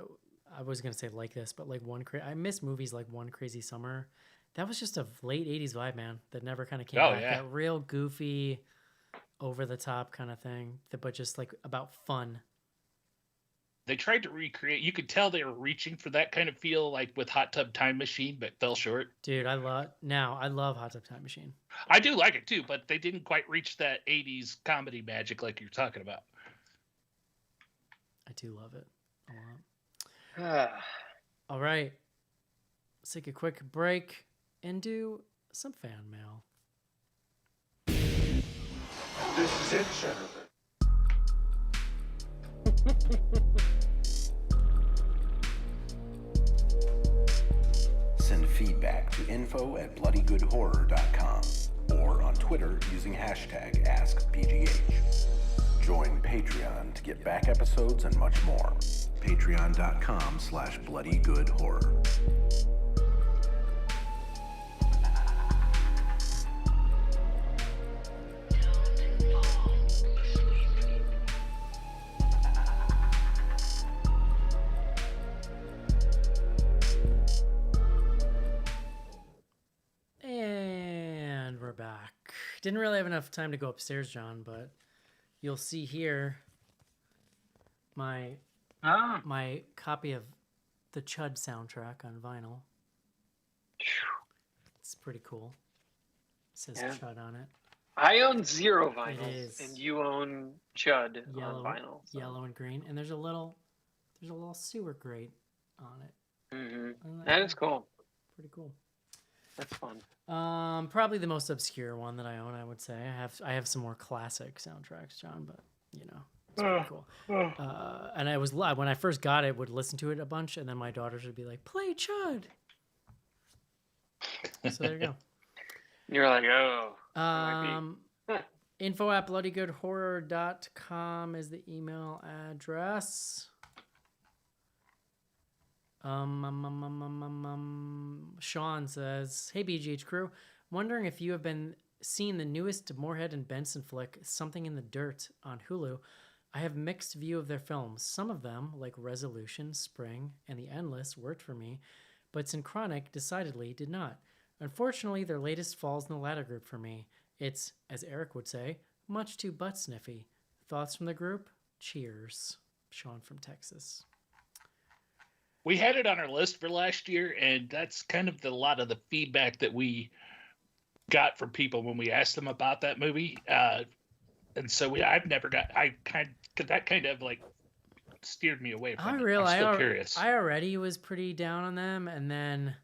I was gonna say like this, but like I miss movies like One Crazy Summer. That was just a late '80s vibe, man. That never kind of came back. Yeah. That real goofy, over the top kind of thing. But just like about fun. They tried to recreate. You could tell they were reaching for that kind of feel, like with Hot Tub Time Machine, but fell short. Dude, I love Hot Tub Time Machine. I do like it too, but they didn't quite reach that '80s comedy magic like you're talking about. I do love it a lot. All right. Let's take a quick break and do some fan mail. This is it, Senator. Send feedback to info@bloodygoodhorror.com or on Twitter using hashtag AskBGH. Join Patreon to get back episodes and much more. Patreon.com/bloodygoodhorror. And we're back. Didn't really have enough time to go upstairs, John, but you'll see here my copy of the C.H.U.D soundtrack on vinyl. It's pretty cool. It says C.H.U.D on it. I own 0 It vinyls, is. and you own C.H.U.D Yellow, on vinyl. So. yellow and green, and there's a little sewer grate on it. Mm-hmm. That is cool. Pretty cool. That's fun. Probably the most obscure one that I own, I would say. I have some more classic soundtracks, John, but you know, it's pretty cool. And I was when I first got it, would listen to it a bunch, and then my daughters would be like, "Play C.H.U.D." So there you go. You're like, oh. info@bloodygoodhorror.com is the email address. Sean says, "Hey BGH crew, wondering if you have been seeing the newest Moorhead and Benson flick, Something in the Dirt, on Hulu. I have mixed view of their films. Some of them, like Resolution, Spring, and The Endless, worked for me, but Synchronic decidedly did not. Unfortunately, their latest falls in the latter group for me. It's, as Eric would say, much too butt sniffy. Thoughts from the group? Cheers." Sean from Texas. We had it on our list for last year, and that's kind of a lot of the feedback that we got from people when we asked them about that movie. And so that kind of like steered me away from it. I'm still curious. I already was pretty down on them, and then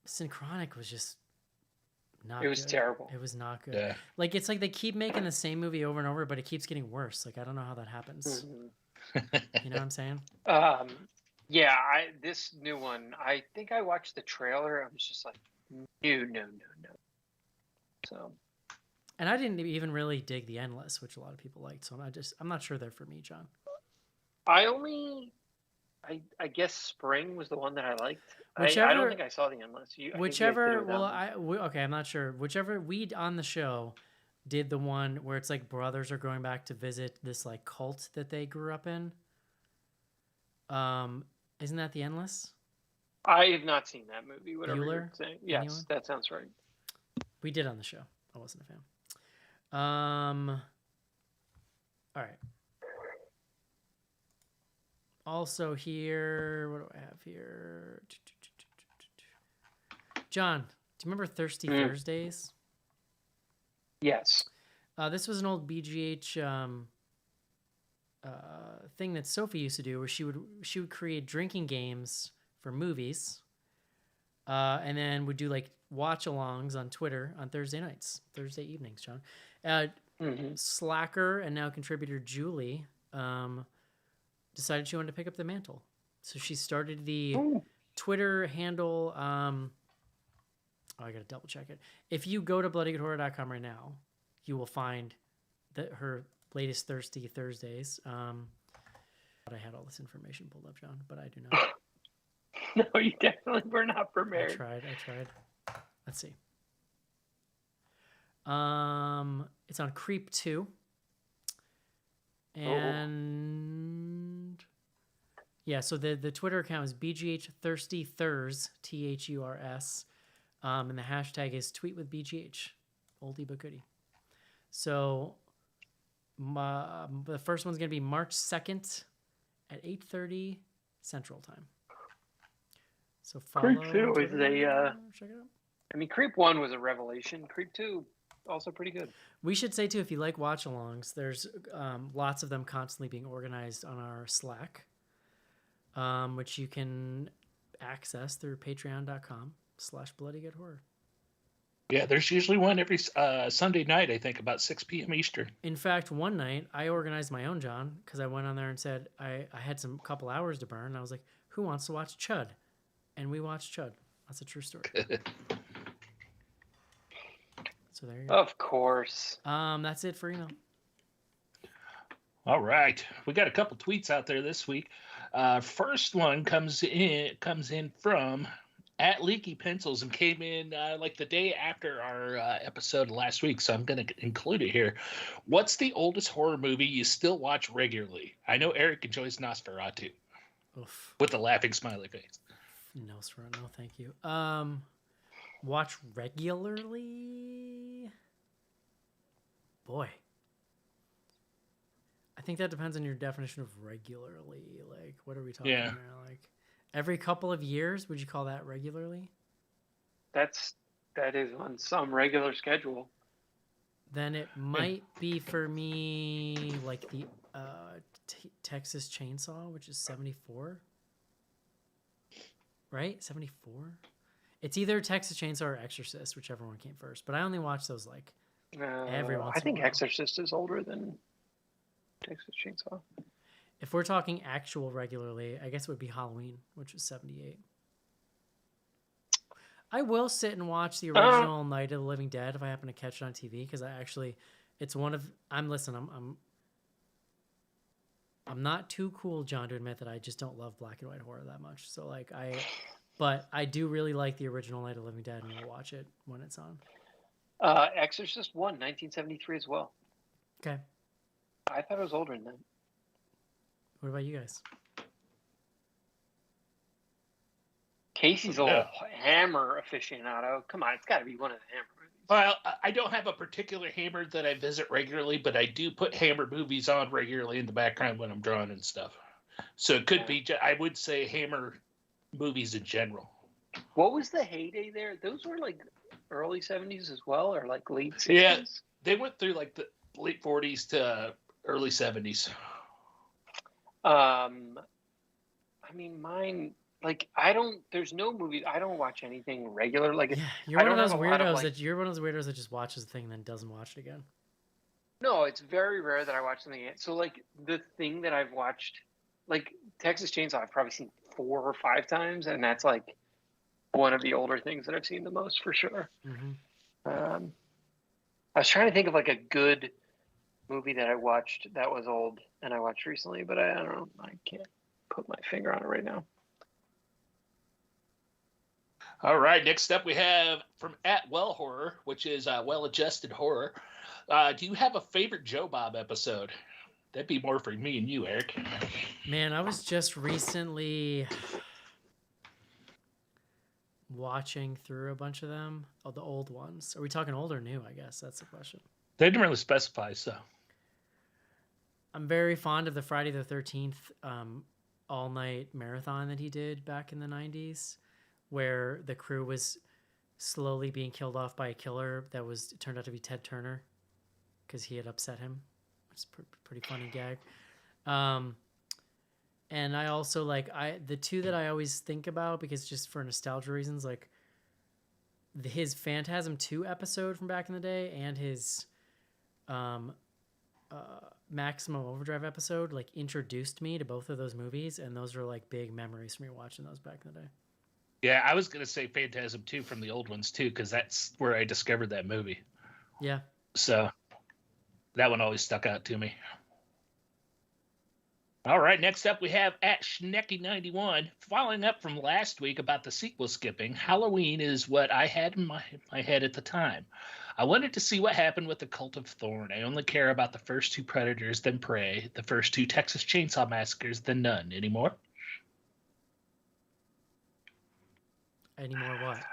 Synchronic was just not good. It was terrible. It was not good. Yeah. Like, it's like they keep making the same movie over and over, but it keeps getting worse. Like, I don't know how that happens. Mm-hmm. You know what I'm saying? Yeah, this new one, I think I watched the trailer. I was just like, no. So. And I didn't even really dig The Endless, which a lot of people liked. So I'm not sure they're for me, John. I guess Spring was the one that I liked. I don't think I saw The Endless. I'm not sure. Whichever we on the show did the one where it's like brothers are going back to visit this like cult that they grew up in. Isn't that The Endless? I have not seen that movie. Whatever Bueller? you're saying. Yes, Anyone? that sounds right. We did on the show. I wasn't a fan. All right. Also here, what do I have here? John, do you remember Thirsty Thursdays? Yes. This was an old BGH thing that Sophie used to do, where she would create drinking games for movies, and then would do like watch-alongs on Twitter on Thursday evenings. John, Slacker and now contributor Julie decided she wanted to pick up the mantle, so she started the Twitter handle. I gotta double check it. If you go to bloodygoodhorror.com right now, you will find her latest Thirsty Thursdays. But I had all this information pulled up, John, but I do not. No, you definitely were not prepared. I tried. Let's see. It's on Creep 2. And yeah, so the Twitter account is BGH Thirsty Thurs, THURS. And the hashtag is tweet with BGH. Oldie but goodie. So the first one's going to be March 2nd at 8:30 Central Time. So follow. Creep 2 is check it out. I mean, Creep 1 was a revelation. Creep 2, also pretty good. We should say, too, if you like watch-alongs, there's lots of them constantly being organized on our Slack, which you can access through patreon.com/bloodygoodhorror. Yeah, there's usually one every Sunday night, I think, about 6 p.m. Eastern. In fact, one night, I organized my own, John, because I went on there and said I had some couple hours to burn. And I was like, who wants to watch C.H.U.D? And we watched C.H.U.D. That's a true story. So there you go. Of course. That's it for email. All right, we got a couple tweets out there this week. First one comes in from @LeakyPencils and came in like the day after our episode last week, so I'm going to include it here. What's the oldest horror movie you still watch regularly? I know Eric enjoys Nosferatu. Oof. With the laughing smiley face. No, thank you. Watch regularly? Boy. I think that depends on your definition of regularly. Like, what are we talking here? Like, every couple of years, would you call that regularly? That's that is on some regular schedule. Then it might be for me like the Texas Chainsaw, which is 74. Right? 74? It's either Texas Chainsaw or Exorcist, whichever one came first. But I only watch those like every once I in a think while. Exorcist is older than Texas Chainsaw. If we're talking actual regularly, I guess it would be Halloween, which was 78. I will sit and watch the original Night of the Living Dead if I happen to catch it on TV, because it's one of I'm not too cool, John, to admit that I just don't love black and white horror that much. So but I do really like the original Night of the Living Dead, and I'll watch it when it's on. Exorcist 1, 1973 as well. Okay. I thought it was older than that. What about you guys? Casey's a Hammer aficionado. Come on, it's got to be one of the Hammer movies. Well, I don't have a particular Hammer that I visit regularly, but I do put Hammer movies on regularly in the background when I'm drawing and stuff. So it could be, I would say, Hammer movies in general. What was the heyday there? Those were like early 70s as well, or like late 60s? Yeah, they went through like the late 40s to early 70s. I mean, mine, like, there's no movies, I don't watch anything regular. Like, Yeah, you're one of those weirdos that just watches the thing and then doesn't watch it again. No, it's very rare that I watch something. So, like, the thing that I've watched, like, Texas Chainsaw, I've probably seen 4 or 5 times, and that's, like, one of the older things that I've seen the most, for sure. Mm-hmm. I was trying to think of, like, a good movie that I watched that was old and I watched recently, but I don't know. I can't put my finger on it right now. All right, next up we have from @WellHorror, which is Well-Adjusted Horror. Do you have a favorite Joe Bob episode? That'd be more for me and you, Eric. Man, I was just recently watching through a bunch of them. Oh, the old ones. Are we talking old or new? I guess that's the question. They didn't really specify, so. I'm very fond of the Friday the 13th all-night marathon that he did back in the 90s, where the crew was slowly being killed off by a killer that turned out to be Ted Turner because he had upset him. It's a pretty funny gag. And I also the two that I always think about, because just for nostalgia reasons, like his Phantasm 2 episode from back in the day and his Maximum Overdrive episode, like, introduced me to both of those movies, and those are like big memories for me watching those back in the day. Yeah, I was going to say Phantasm 2 from the old ones too, because that's where I discovered that movie. Yeah. So that one always stuck out to me. All right, next up we have @Schnecky91. Following up from last week about the sequel skipping, Halloween is what I had in my head at the time. I wanted to see what happened with the Cult of Thorn. I only care about the first 2 Predators, then Prey, the first 2 Texas Chainsaw Massacres, then none. Anymore? Anymore what?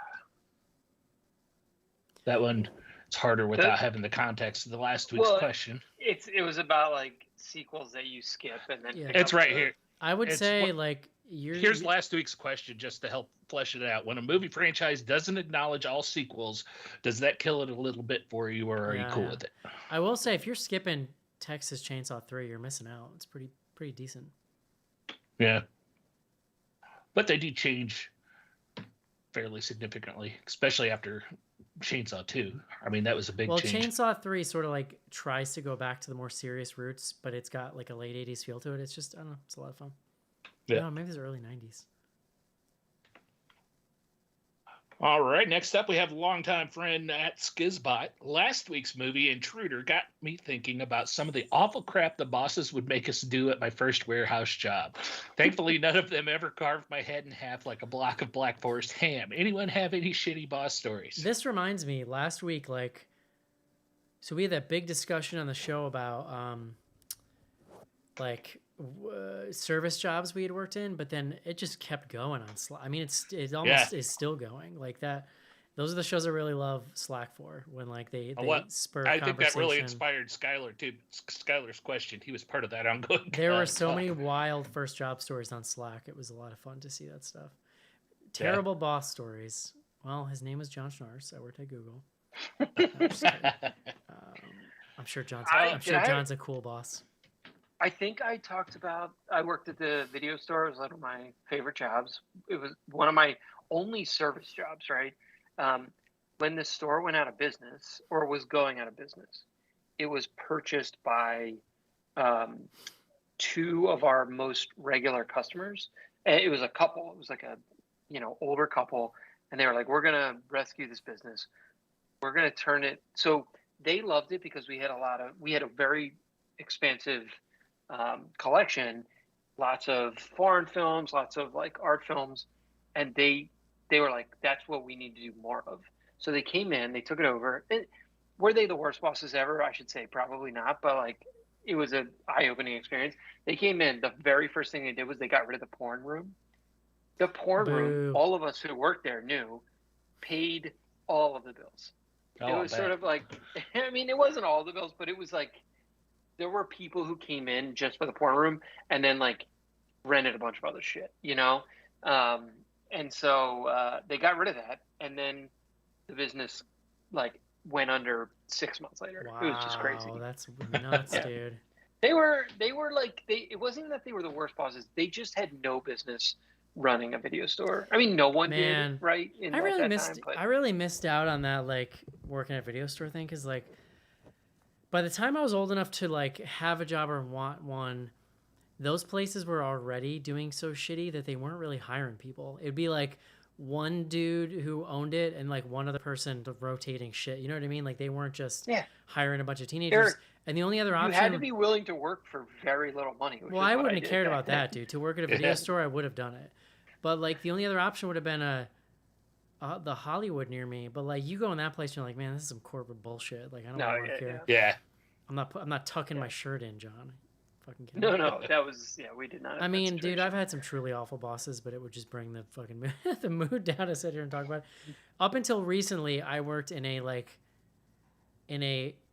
That one, it's harder without having the context of the last week's question. It was about, like, sequels that you skip and then pick it's up right here. I would say, like, here's last week's question just to help flesh it out. When a movie franchise doesn't acknowledge all sequels, does that kill it a little bit for you, or are you cool with it? I will say, if you're skipping Texas Chainsaw 3, you're missing out. It's pretty decent. Yeah. But they do change fairly significantly, especially after Chainsaw 2. I mean, that was a big change. Well, Chainsaw 3 sort of like tries to go back to the more serious roots, but it's got like a late 80s feel to it. It's just, I don't know, it's a lot of fun. Yeah. No, maybe it's early 90s. All right, next up we have longtime friend @Skizbot. Last week's movie, Intruder, got me thinking about some of the awful crap the bosses would make us do at my first warehouse job. Thankfully, none of them ever carved my head in half like a block of Black Forest ham. Anyone have any shitty boss stories? This reminds me, last week, so we had that big discussion on the show about, service jobs we had worked in, but then it just kept going on Slack. I mean, it almost is still going like that. Those are the shows I really love Slack for, when they spur I conversation. think that really inspired Skylar too. Skylar's question. He was part of that ongoing. There were so many wild first job stories on Slack. It was a lot of fun to see that stuff. Terrible boss stories. Well, his name was John Schnars. I worked at Google. No, I'm just kidding. I'm sure John's a cool boss. I think I talked about, I worked at the video store. It was one of my favorite jobs. It was one of my only service jobs, right? When the store went out of business or was going out of business, it was purchased by two of our most regular customers. And it was a couple. It was like a, older couple. And they were like, we're going to rescue this business. We're going to turn it. So they loved it because we had a very expansive collection, lots of foreign films, lots of like art films. And they were like, that's what we need to do more of. So they came in, they took it over. Were they the worst bosses ever? I should say probably not, but like it was an eye-opening experience. They came in, the very first thing they did was they got rid of the porn room. The porn room, all of us who worked there knew, paid all of the bills. It was sort of like, I mean, it wasn't all the bills, but it was like there were people who came in just for the porn room and then like rented a bunch of other shit, and so they got rid of that, and then the business like went under 6 months later. Wow, it was just crazy. That's nuts, dude. They were like it wasn't that they were the worst bosses. They just had no business running a video store. I mean, no one did, right? I really missed out on that, like working at a video store thing, because like by the time I was old enough to like have a job or want one, those places were already doing so shitty that they weren't really hiring people. It'd be like one dude who owned it and like one other person rotating shit. You know what I mean? Like they weren't just hiring a bunch of teenagers. And the only other option, you had to be willing to work for very little money. Well, I wouldn't have cared about that, dude. To work at a video store, I would have done it. But like the only other option would have been the Hollywood near me. But like you go in that place, you're like, man, this is some corporate bullshit. Like I don't want to work here. Yeah. I'm not tucking my shirt in, John. Fucking kidding. No, that was we did not. I mean, dude, I've had some truly awful bosses, but it would just bring the fucking the mood down to sit here and talk about it. Up until recently, I worked in an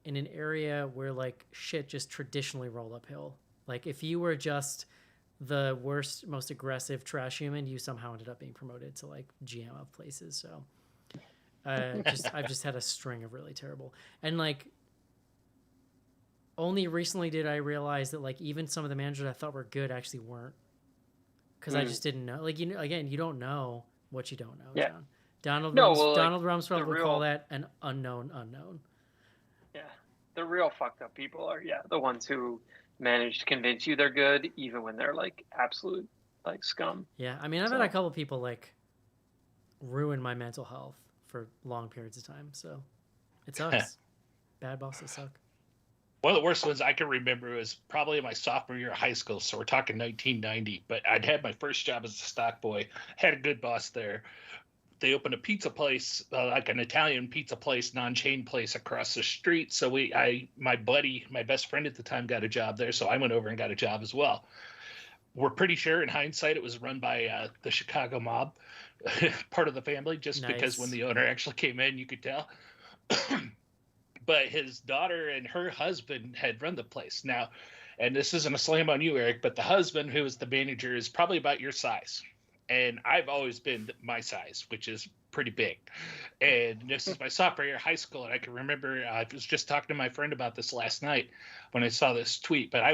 area where like shit just traditionally rolled uphill. Like if you were just the worst, most aggressive trash human, you somehow ended up being promoted to like GM of places. So I've just had a string of really terrible, and like only recently did I realize that like even some of the managers I thought were good actually weren't, because I just didn't know. Like again, you don't know what you don't know. Yeah. John. Donald Rumsfeld would call that an unknown. Yeah, the real fucked up people are the ones who manage to convince you they're good even when they're like absolute like scum. Yeah, I mean I've had a couple people like ruin my mental health for long periods of time, so it sucks. Bad bosses suck. One of the worst ones I can remember was probably my sophomore year of high school, so we're talking 1990. But I'd had my first job as a stock boy, had a good boss there. They opened a pizza place, like an Italian pizza place, non-chain place across the street. So my buddy, my best friend at the time, got a job there. So I went over and got a job as well. We're pretty sure in hindsight it was run by the Chicago mob, part of the family, just because when the owner actually came in, you could tell. But his daughter and her husband had run the place. Now, and this isn't a slam on you, Eric, but the husband, who is the manager, is probably about your size. And I've always been my size, which is pretty big. And this is my sophomore year of high school. And I can remember, I was just talking to my friend about this last night when I saw this tweet. But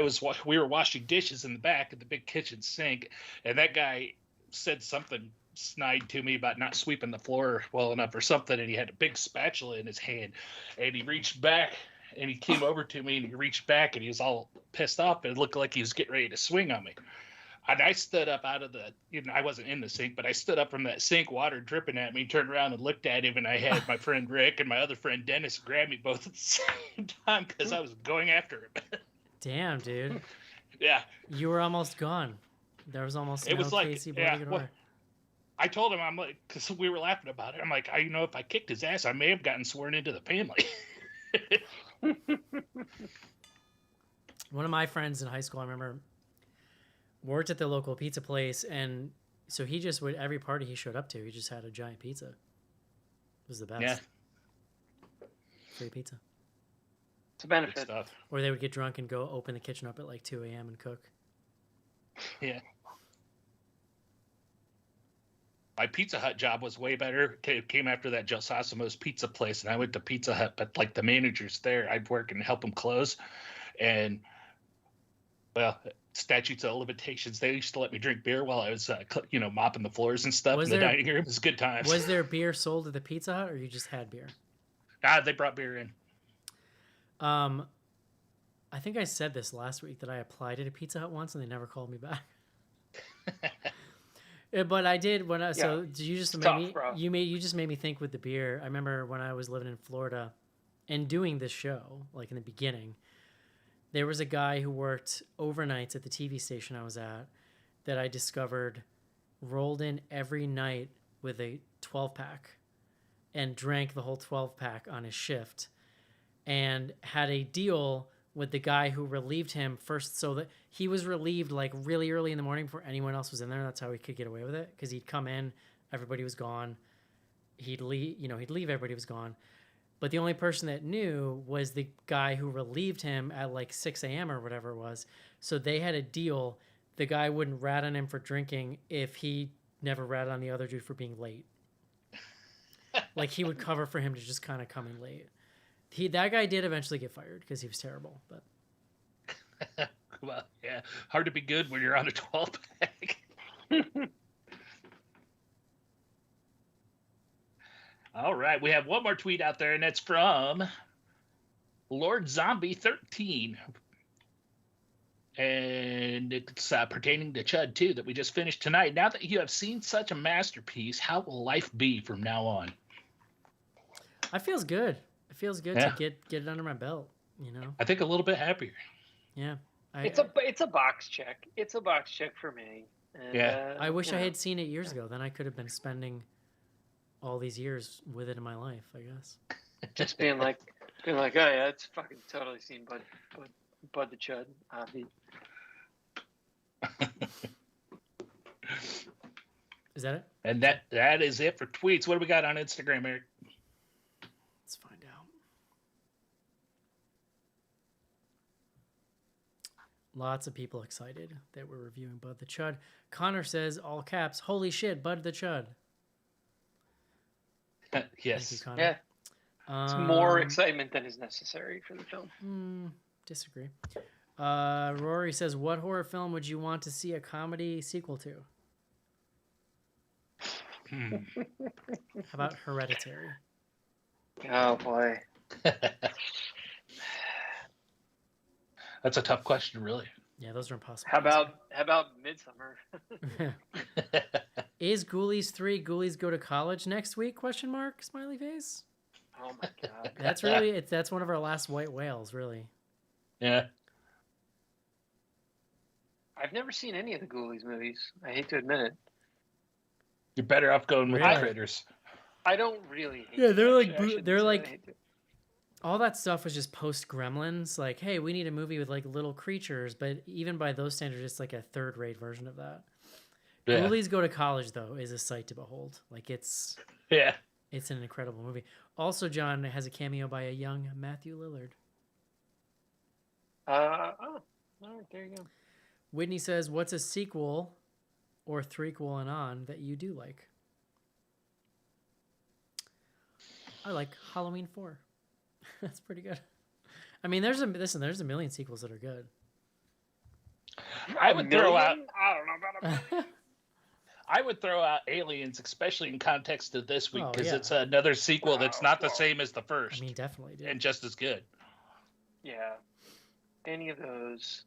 we were washing dishes in the back of the big kitchen sink. And that guy said something snide to me about not sweeping the floor well enough or something. And he had a big spatula in his hand. And he reached back and he came over to me and he reached back and he was all pissed off. And it looked like he was getting ready to swing on me. And I stood up out of I wasn't in the sink, but I stood up from that sink, water dripping at me, turned around and looked at him. And I had my friend Rick and my other friend Dennis grab me both at the same time because I was going after him. Damn, dude. Yeah. You were almost gone. There was almost it was like, Casey well, I told him, I'm like, because we were laughing about it. I'm like, if I kicked his ass, I may have gotten sworn into the family. One of my friends in high school, I remember, worked at the local pizza place, and so he just would, every party he showed up to, he just had a giant pizza. It was the best. Yeah. Free pizza. It's a benefit. Or they would get drunk and go open the kitchen up at like 2 a.m. and cook. Yeah. My Pizza Hut job was way better. It came after that Gelsasimo's pizza place, and I went to Pizza Hut, but like the managers there, I'd work and help them close. And well, statutes of limitations, they used to let me drink beer while I was, mopping the floors and stuff in the dining room. It was good times. Was there beer sold at the Pizza Hut, or you just had beer? They brought beer in. I think I said this last week that I applied at a Pizza Hut once and they never called me back. But I did when I. Yeah. So did you just you just made me think with the beer. I remember when I was living in Florida, and doing this show, like in the beginning, there was a guy who worked overnights at the TV station I was at that I discovered rolled in every night with a 12-pack and drank the whole 12-pack on his shift, and had a deal with the guy who relieved him first, so that he was relieved like really early in the morning before anyone else was in there. That's how he could get away with it, because he'd come in, everybody was gone. He'd leave, everybody was gone. But the only person that knew was the guy who relieved him at like 6 a.m. or whatever it was. So they had a deal. The guy wouldn't rat on him for drinking if he never ratted on the other dude for being late. Like he would cover for him to just kind of come in late. That guy did eventually get fired because he was terrible. But well, yeah, hard to be good when you're on a 12-pack. All right, we have one more tweet out there, and it's from Lord Zombie 13, and it's pertaining to C.H.U.D 2 that we just finished tonight. Now that you have seen such a masterpiece, how will life be from now on? It feels good. It feels good to get it under my belt. I think a little bit happier. Yeah, it's a box check. It's a box check for me. And, I wish I had seen it years ago. Then I could have been spending all these years with it in my life, I guess. Just being like, oh yeah, it's fucking totally seen Bud the C.H.U.D. Is that it? And that is it for tweets. What do we got on Instagram, Eric? Let's find out. Lots of people excited that we're reviewing Bud the C.H.U.D. Connor says, all caps, holy shit, Bud the C.H.U.D. Yes. Thank you, Connor. Yeah. It's more excitement than is necessary for the film. Disagree. Rory says, what horror film would you want to see a comedy sequel to? How about Hereditary? Oh boy. That's a tough question, really. Yeah, those are impossible. How about Midsummer? Is Ghoulies 3 Ghoulies Go to College next week? ? Smiley face. Oh my god. That's one of our last white whales, really. Yeah. I've never seen any of the Ghoulies movies. I hate to admit it. You're better off going with the Critters. I don't really hate they're it. like all that stuff was just post Gremlins. Like, hey, we need a movie with like little creatures, but even by those standards, it's like a third-rate version of that. Yeah. Ghoulies Go to College, though, is a sight to behold. Like, it's an incredible movie. Also, John has a cameo by a young Matthew Lillard. All right, there you go. Whitney says, what's a sequel or threequel and on that you do like? I like Halloween 4. That's pretty good. I mean, there's a million sequels that are good. I would throw out. I don't know about a million. I would throw out Aliens, especially in context of this week, because it's another sequel that's not the same as the first. I mean, definitely, dude. And just as good. Yeah. Any of those.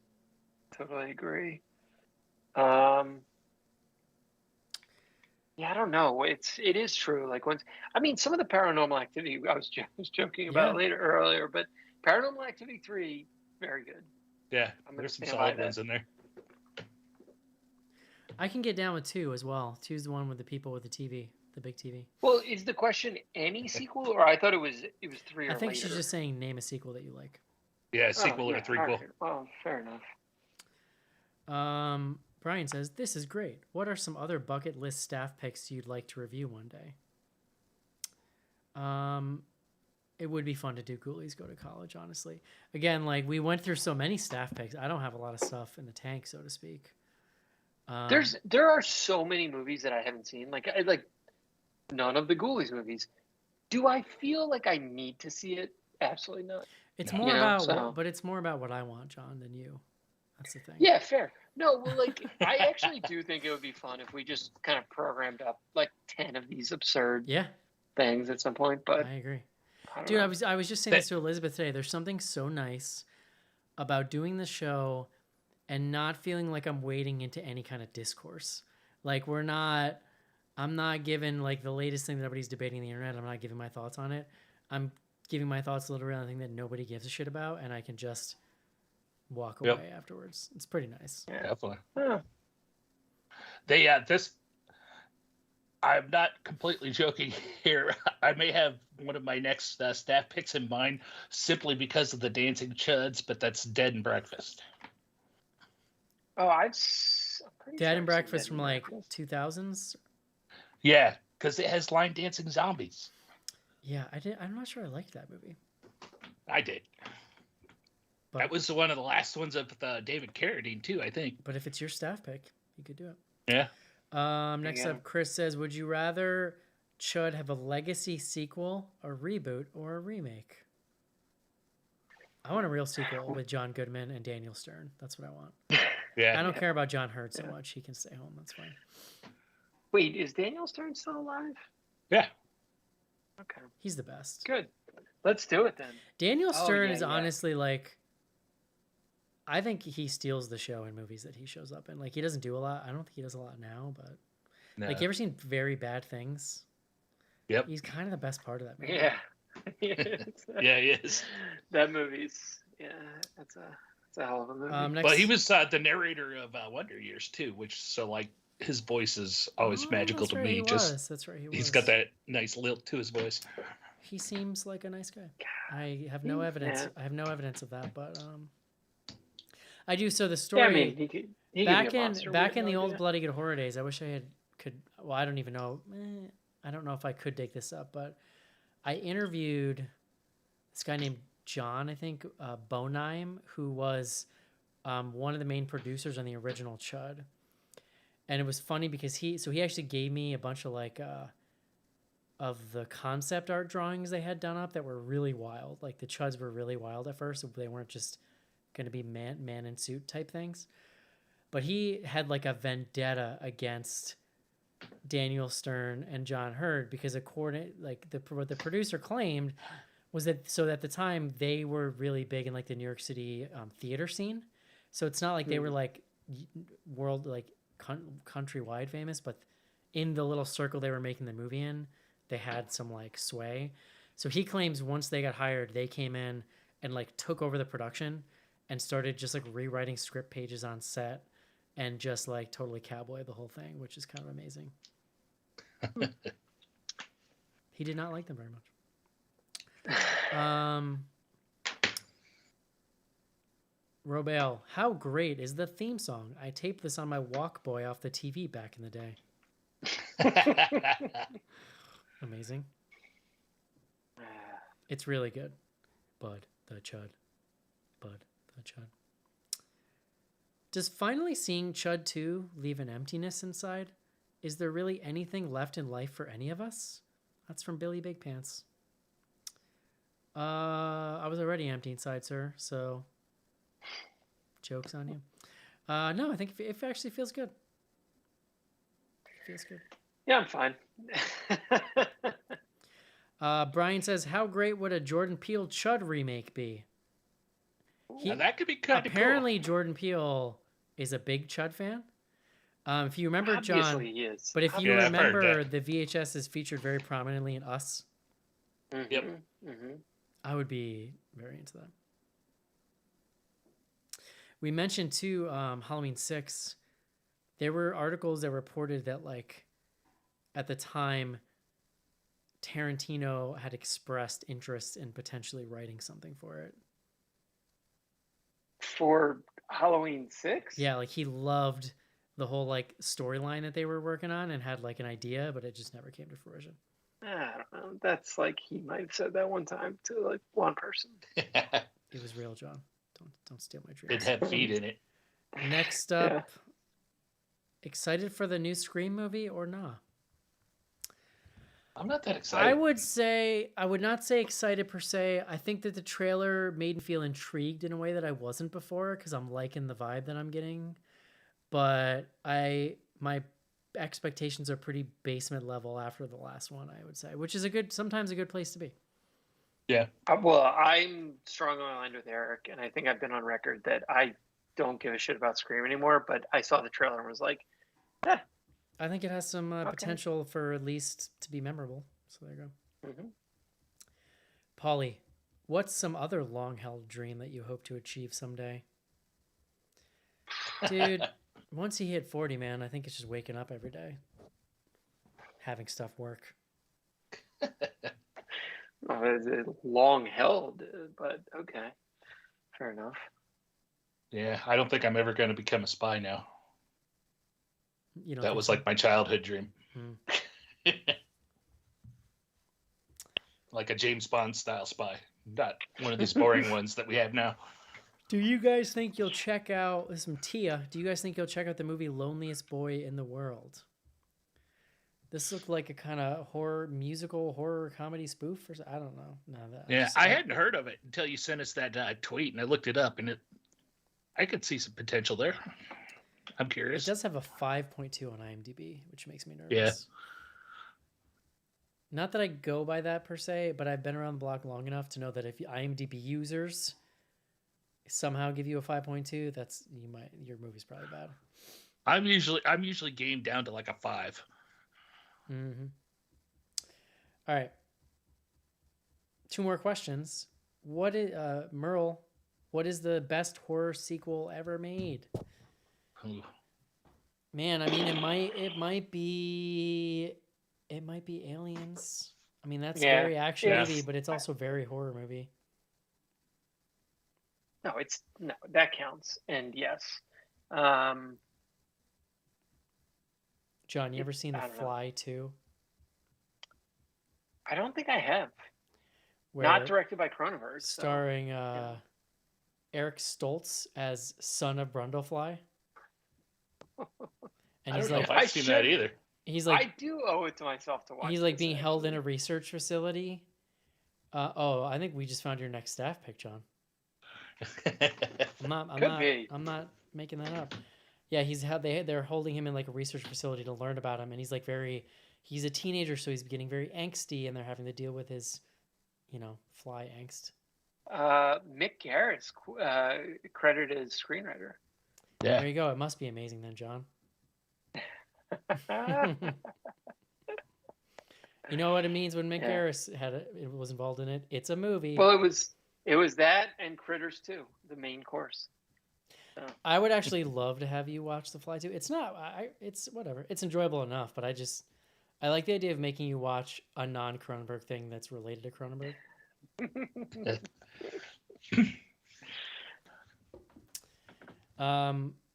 Totally agree. Yeah, I don't know. It is true. Like some of the Paranormal Activity I was joking about earlier, but Paranormal Activity 3, very good. Yeah, there's some solid ones in there. I can get down with 2 as well. 2's the one with the people with the TV, the big TV. Well, is the question any sequel, or I thought it was 3 or I think later. she's just saying name a sequel that you like. Yeah, sequel or threequel. Right. Well, fair enough. Brian says, this is great. What are some other bucket list staff picks you'd like to review one day? It would be fun to do Ghoulies Go to College, honestly. Again, like we went through so many staff picks. I don't have a lot of stuff in the tank, so to speak. There are so many movies that I haven't seen. Like none of the Ghoulies movies. Do I feel like I need to see it? Absolutely not. It's No. more You know, about, so- but it's more about what I want, John, than you. That's the thing. Yeah, fair. No, well, like I actually do think it would be fun if we just kind of programmed up like 10 of these absurd Yeah, things at some point. But I agree. I don't Dude, know. I was just saying this to Elizabeth today. There's something so nice about doing the show and not feeling like I'm wading into any kind of discourse. Like I'm not giving like the latest thing that everybody's debating on the internet. I'm not giving my thoughts on it. I'm giving my thoughts literally on a thing that nobody gives a shit about, and I can just walk Yep. away afterwards. It's pretty nice. Yeah. Definitely. Huh. This. I'm not completely joking here. I may have one of my next staff picks in mind simply because of the dancing chuds, but that's Dead and Breakfast. Oh, I'm pretty Dead sure and I've seen Breakfast Dead from and like Breakfast. 2000s. Yeah, because it has line dancing zombies. Yeah, I'm not sure I liked that movie. I did. But, That was one of the last ones of David Carradine too, I think. But if it's your staff pick, you could do it. Yeah. Next Yeah. up, Chris says, would you rather C.H.U.D have a legacy sequel, a reboot, or a remake? I want a real sequel with John Goodman and Daniel Stern. That's what I want. Yeah. I don't care about John Hurt so much. He can stay home. That's fine. Wait, is Daniel Stern still alive? Yeah. Okay, He's the best. good. Let's do it then. Daniel Oh, Stern yeah, is yeah. honestly like, I think he steals the show in movies that he shows up in. Like, he doesn't do a lot. I don't think he does a lot now, but No. like, you ever seen Very Bad Things? Yep. He's kind of the best part of that movie. Yeah. Yeah, he is. That movie's it's a hell of a movie. Next, But he was the narrator of Wonder Years too, which so like his voice is always Oh, magical that's to right, me. he Just was. That's right. He was. he's got that nice lilt to his voice. He seems like a nice guy. I have no evidence. I have no evidence of that, but I do. So the story yeah, I mean, he could be back a in monster, back we in have the no old idea. Bloody Good Horror days, I wish I could. Well, I don't even know. I don't know if I could dig this up, but I interviewed this guy named John, I think, Bonheim, who was one of the main producers on the original C.H.U.D. And it was funny because he actually gave me a bunch of like of the concept art drawings they had done up that were really wild. Like the C.H.U.Ds were really wild at first. So they weren't just going to be man in suit type things. But he had like a vendetta against Daniel Stern and John Hurt because according like what the producer claimed was that so at the time they were really big in like the New York City theater scene. So it's not like they were like world like countrywide famous, but in the little circle they were making the movie in, they had some like sway. So he claims once they got hired, they came in and like took over the production and started just like rewriting script pages on set and just like totally cowboy the whole thing, which is kind of amazing. He did not like them very much. Robel, how great is the theme song? I taped this on my Walkboy off the TV back in the day. Amazing. It's really good. Bud the C.H.U.D. Bud the C.H.U.D. Does finally seeing C.H.U.D 2 leave an emptiness inside? Is there really anything left in life for any of us? That's from Billy Big Pants. I was already empty inside, sir, so joke's on you. No, I think it actually feels good. It feels good. Yeah, I'm fine. Brian says, how great would a Jordan Peele C.H.U.D remake be? Now, that could be kind of Apparently, Jordan Peele is a big C.H.U.D fan. If you remember, Obviously John, he is. but if you Yeah, I've heard remember, that. the VHS is featured very prominently in Us. Yep. Mm-hmm. I would be very into that. We mentioned too, Halloween 6. There were articles that reported that, like, at the time, Tarantino had expressed interest in potentially writing something for it. For Halloween 6? Yeah, like he loved the whole like storyline that they were working on and had like an idea, but it just never came to fruition. I don't know. That's like he might have said that one time to like one person. It was real, John. Don't steal my It dreams. had feet in it. Next up, excited for the new Scream movie or not? I'm not that excited. I would not say excited per se. I think that the trailer made me feel intrigued in a way that I wasn't before because I'm liking the vibe that I'm getting. But my expectations are pretty basement level after the last one, I would say, which is sometimes a good place to be. Yeah. Well, I'm strongly aligned with Eric, and I think I've been on record that I don't give a shit about Scream anymore. But I saw the trailer and was like, I think it has some Okay. potential for at least to be memorable. So there you go. Mhm. Polly, what's some other long-held dream that you hope to achieve someday? Dude, once you hit 40, man, I think it's just waking up every day, having stuff work. Well, it's long held, but okay, fair enough. Yeah, I don't think I'm ever going to become a spy now. You know, That was like my childhood dream. Like a James Bond style spy, not one of these boring ones that we have now. Do you guys think you'll check out? This is from Tia. Do you guys think you'll check out the movie Loneliest Boy in the World? This looked like a kind of musical horror comedy spoof, or I don't know. No, Yeah, I hadn't heard of it until you sent us that tweet, and I looked it up, and I could see some potential there. I'm It curious. does have a 5.2 on IMDb, which makes me nervous. Yeah. Not that I go by that per se, but I've been around the block long enough to know that if IMDb users somehow give you a 5.2, your movie's probably bad. I'm usually game down to like a 5. Mm-hmm. All right. 2 more questions. What is Merle? What is the best horror sequel ever made? Ooh. Man, I mean, it might be Aliens. I mean, that's very action movie, but it's also very horror movie. No, that counts, and yes. John, you ever seen The I don't know. Fly 2? I don't think I have. Where Not directed by Cronenberg. starring Eric Stoltz as son of Brundlefly. And I he's don't know like, if I've seen that either. he's like, I do owe it to myself to watch. he's like this, being held in actually. a research facility. I think we just found your next staff pick, John. I'm not making that up. Yeah, they're holding him in like a research facility to learn about him, and he's like he's a teenager, so he's getting very angsty, and they're having to deal with his, fly angst. Mick Garrett's credited as screenwriter. Yeah. There you go. It must be amazing then, John. You know what it means when Mick Garris was involved in it? It's a movie. Well, it was that and Critters 2, the main course. So. I would actually love to have you watch The Fly 2. It's not. It's whatever. It's enjoyable enough, but I like the idea of making you watch a non-Cronenberg thing that's related to Cronenberg.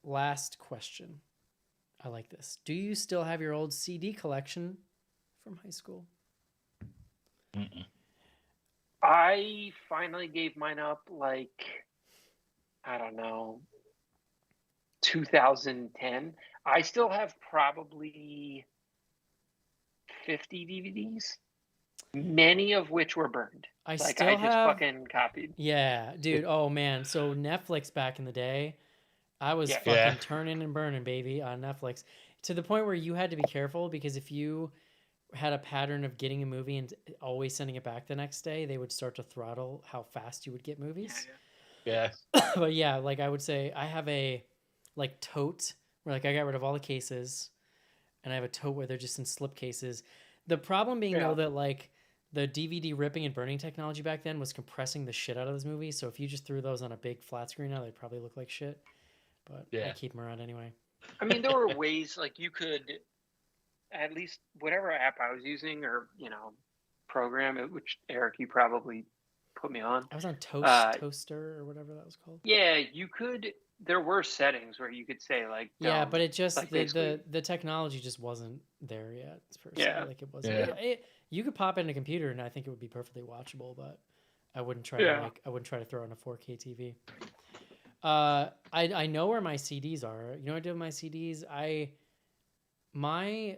Last question. I like this. Do you still have your old CD collection from high school? Mm-mm. I finally gave mine up, I don't know, 2010. I still have probably 50 DVDs, many of which were burned. I just have fucking copied. Yeah, dude. Oh man. So Netflix back in the day, I was fucking turning and burning, baby, on Netflix, to the point where you had to be careful because if you had a pattern of getting a movie and always sending it back the next day, they would start to throttle how fast you would get movies. Yeah. But yeah, I would say I have a tote where I got rid of all the cases, and I have a tote where they're just in slip cases. The problem being though that the DVD ripping and burning technology back then was compressing the shit out of those movies. So if you just threw those on a big flat screen now, they'd probably look like shit. But I keep them around anyway. I mean, there were ways you could, at least whatever app I was using or program, which Eric, you probably put me on. I was on Toaster or whatever that was called. Yeah, you could. There were settings where you could say yeah, but it just the technology just wasn't there yet. It wasn't. Yeah. You could pop in a computer and I think it would be perfectly watchable, but I wouldn't try to throw in a 4K TV. I know where my CDs are. You know what I do with my CDs? I My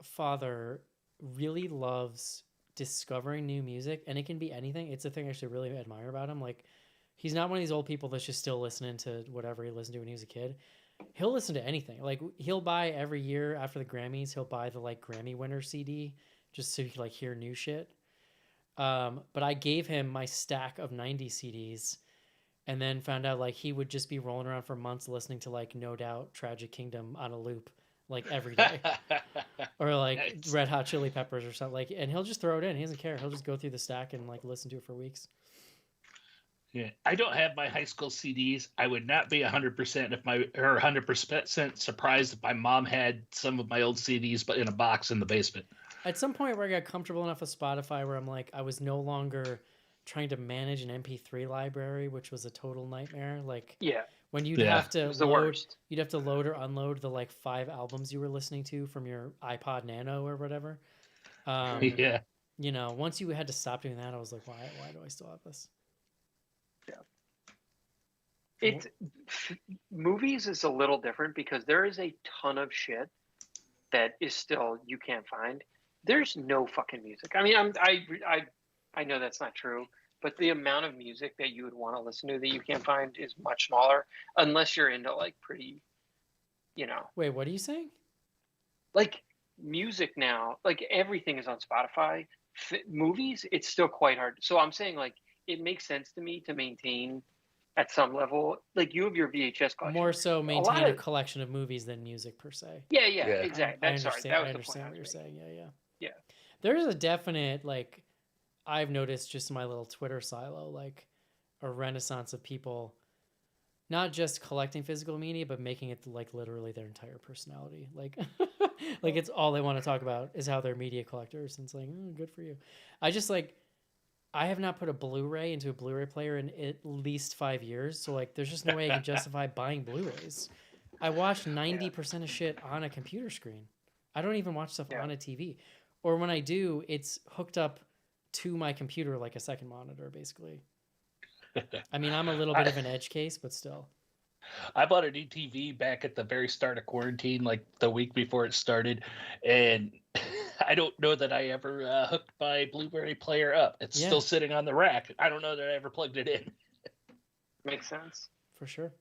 father really loves discovering new music, and it can be anything. It's a thing I actually really admire about him. Like, he's not one of these old people that's just still listening to whatever he listened to when he was a kid. He'll listen to anything. Like, he'll buy every year after the Grammys, he'll buy the like Grammy winner CD just so he can like hear new shit. But I gave him my stack of 90s CDs and then found out like he would just be rolling around for months listening to like No Doubt, Tragic Kingdom on a loop like every day. Or like Nice. Red Hot Chili Peppers or something, like, and he'll just throw it in. He doesn't care. He'll just go through the stack and like listen to it for weeks. Yeah, I don't have my high school CDs. I would not be 100% if my or 100% surprised if my mom had some of my old CDs, but in a box in the basement. At some point where I got comfortable enough with Spotify where I'm like, I was no longer trying to manage an MP3 library, which was a total nightmare. Like, Yeah. when you'd Yeah. have to It was the load, worst. you'd have to load or unload the like 5 albums you were listening to from your iPod Nano or whatever. Yeah. You know, once you had to stop doing that, I was like, why do I still have this? It's movies is a little different because there is a ton of shit that is still you can't find. There's no fucking music. I mean, I know that's not true, but the amount of music that you would want to listen to that you can't find is much smaller unless you're into like pretty, you know, Wait, what are you saying? like music now. Like everything is on Spotify. Movies, it's still quite hard. So I'm saying like it makes sense to me to maintain at some level, like you have your VHS collection. More so lot maintain a of- collection of movies than music per se. Yeah, Yeah. exactly. I That's sorry. understand. That I was the understand point what I you're was saying. making. Yeah. Yeah. There's a definite like I've noticed just in my little Twitter silo like a renaissance of people not just collecting physical media but making it like literally their entire personality. Like like it's all they want to talk about is how they're media collectors, and it's like, good for you. I just like I have not put a Blu-ray into a Blu-ray player in at least 5 years, so like there's just no way I can justify buying Blu-rays. I watch 90% of shit on a computer screen. I don't even watch stuff on a TV. Or when I do, it's hooked up to my computer like a second monitor, basically. I mean, I'm a little bit of an edge case, but still. I bought a new TV back at the very start of quarantine, like the week before it started, and I don't know that I ever hooked my Blu-ray player up. It's Yeah. still sitting on the rack. I don't know that I ever plugged it in. Makes sense. For sure.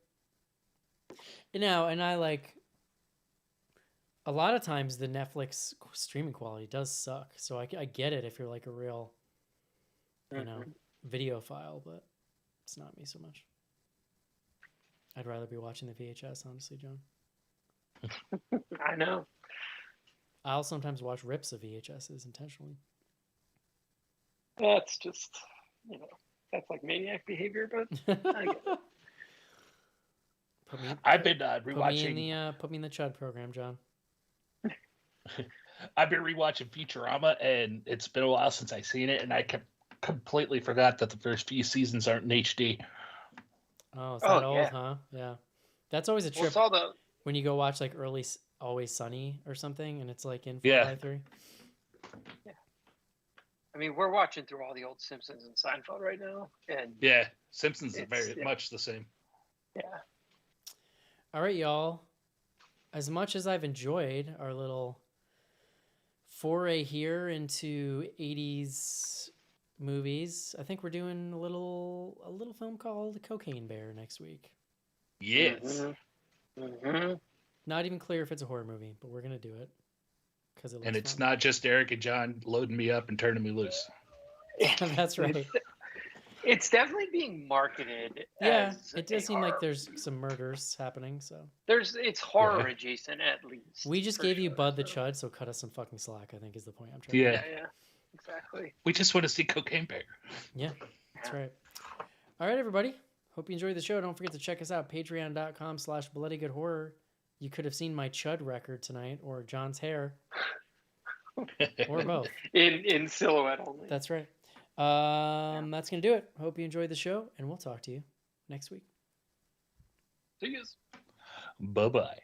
Now, and I like a lot of times the Netflix streaming quality does suck. So I get it if you're like a real, you know, video file, but it's not me so much. I'd rather be watching the VHS, honestly, John. I know. I'll sometimes watch rips of VHSs intentionally. That's just, you know, that's like maniac behavior, but I get it. I've been Put me in the CHUD program, John. I've been rewatching Futurama, and it's been a while since I've seen it, and I completely forgot that the first few seasons aren't in HD. Oh, is that old, huh? Yeah. That's always a Well, trip it's all the when you go watch like early Always Sunny or something, and it's like in 4 Yeah. by 3. I mean, we're watching through all the old Simpsons and Seinfeld right now, and Yeah, Simpsons is It's- very yeah. much the same. yeah, All right, y'all. As much as I've enjoyed our little foray here into 80s movies, I think we're doing a little film called Cocaine Bear next week. Yes. Mhm. Not even clear if it's a horror movie, but we're gonna do it because it looks And it's fun. not just Eric and John loading me up and turning me loose. That's right. It's definitely being marketed. Yeah, as it does a seem like horror. there's some murders happening. So It's horror Yeah. adjacent at least. we just for gave you sure, Bud the so- Chud, so cut us some fucking slack. I think is the point I'm trying. Yeah. To Yeah, exactly. We just want to see Cocaine Bear. Yeah, that's right. All right, everybody. Hope you enjoyed the show. Don't forget to check us out, patreon.com/bloodygoodhorror. You could have seen my Chud record tonight, or John's hair, or both. In silhouette only. That's right. That's gonna do it. Hope you enjoyed the show, and we'll talk to you next week. See yous. Bye-bye.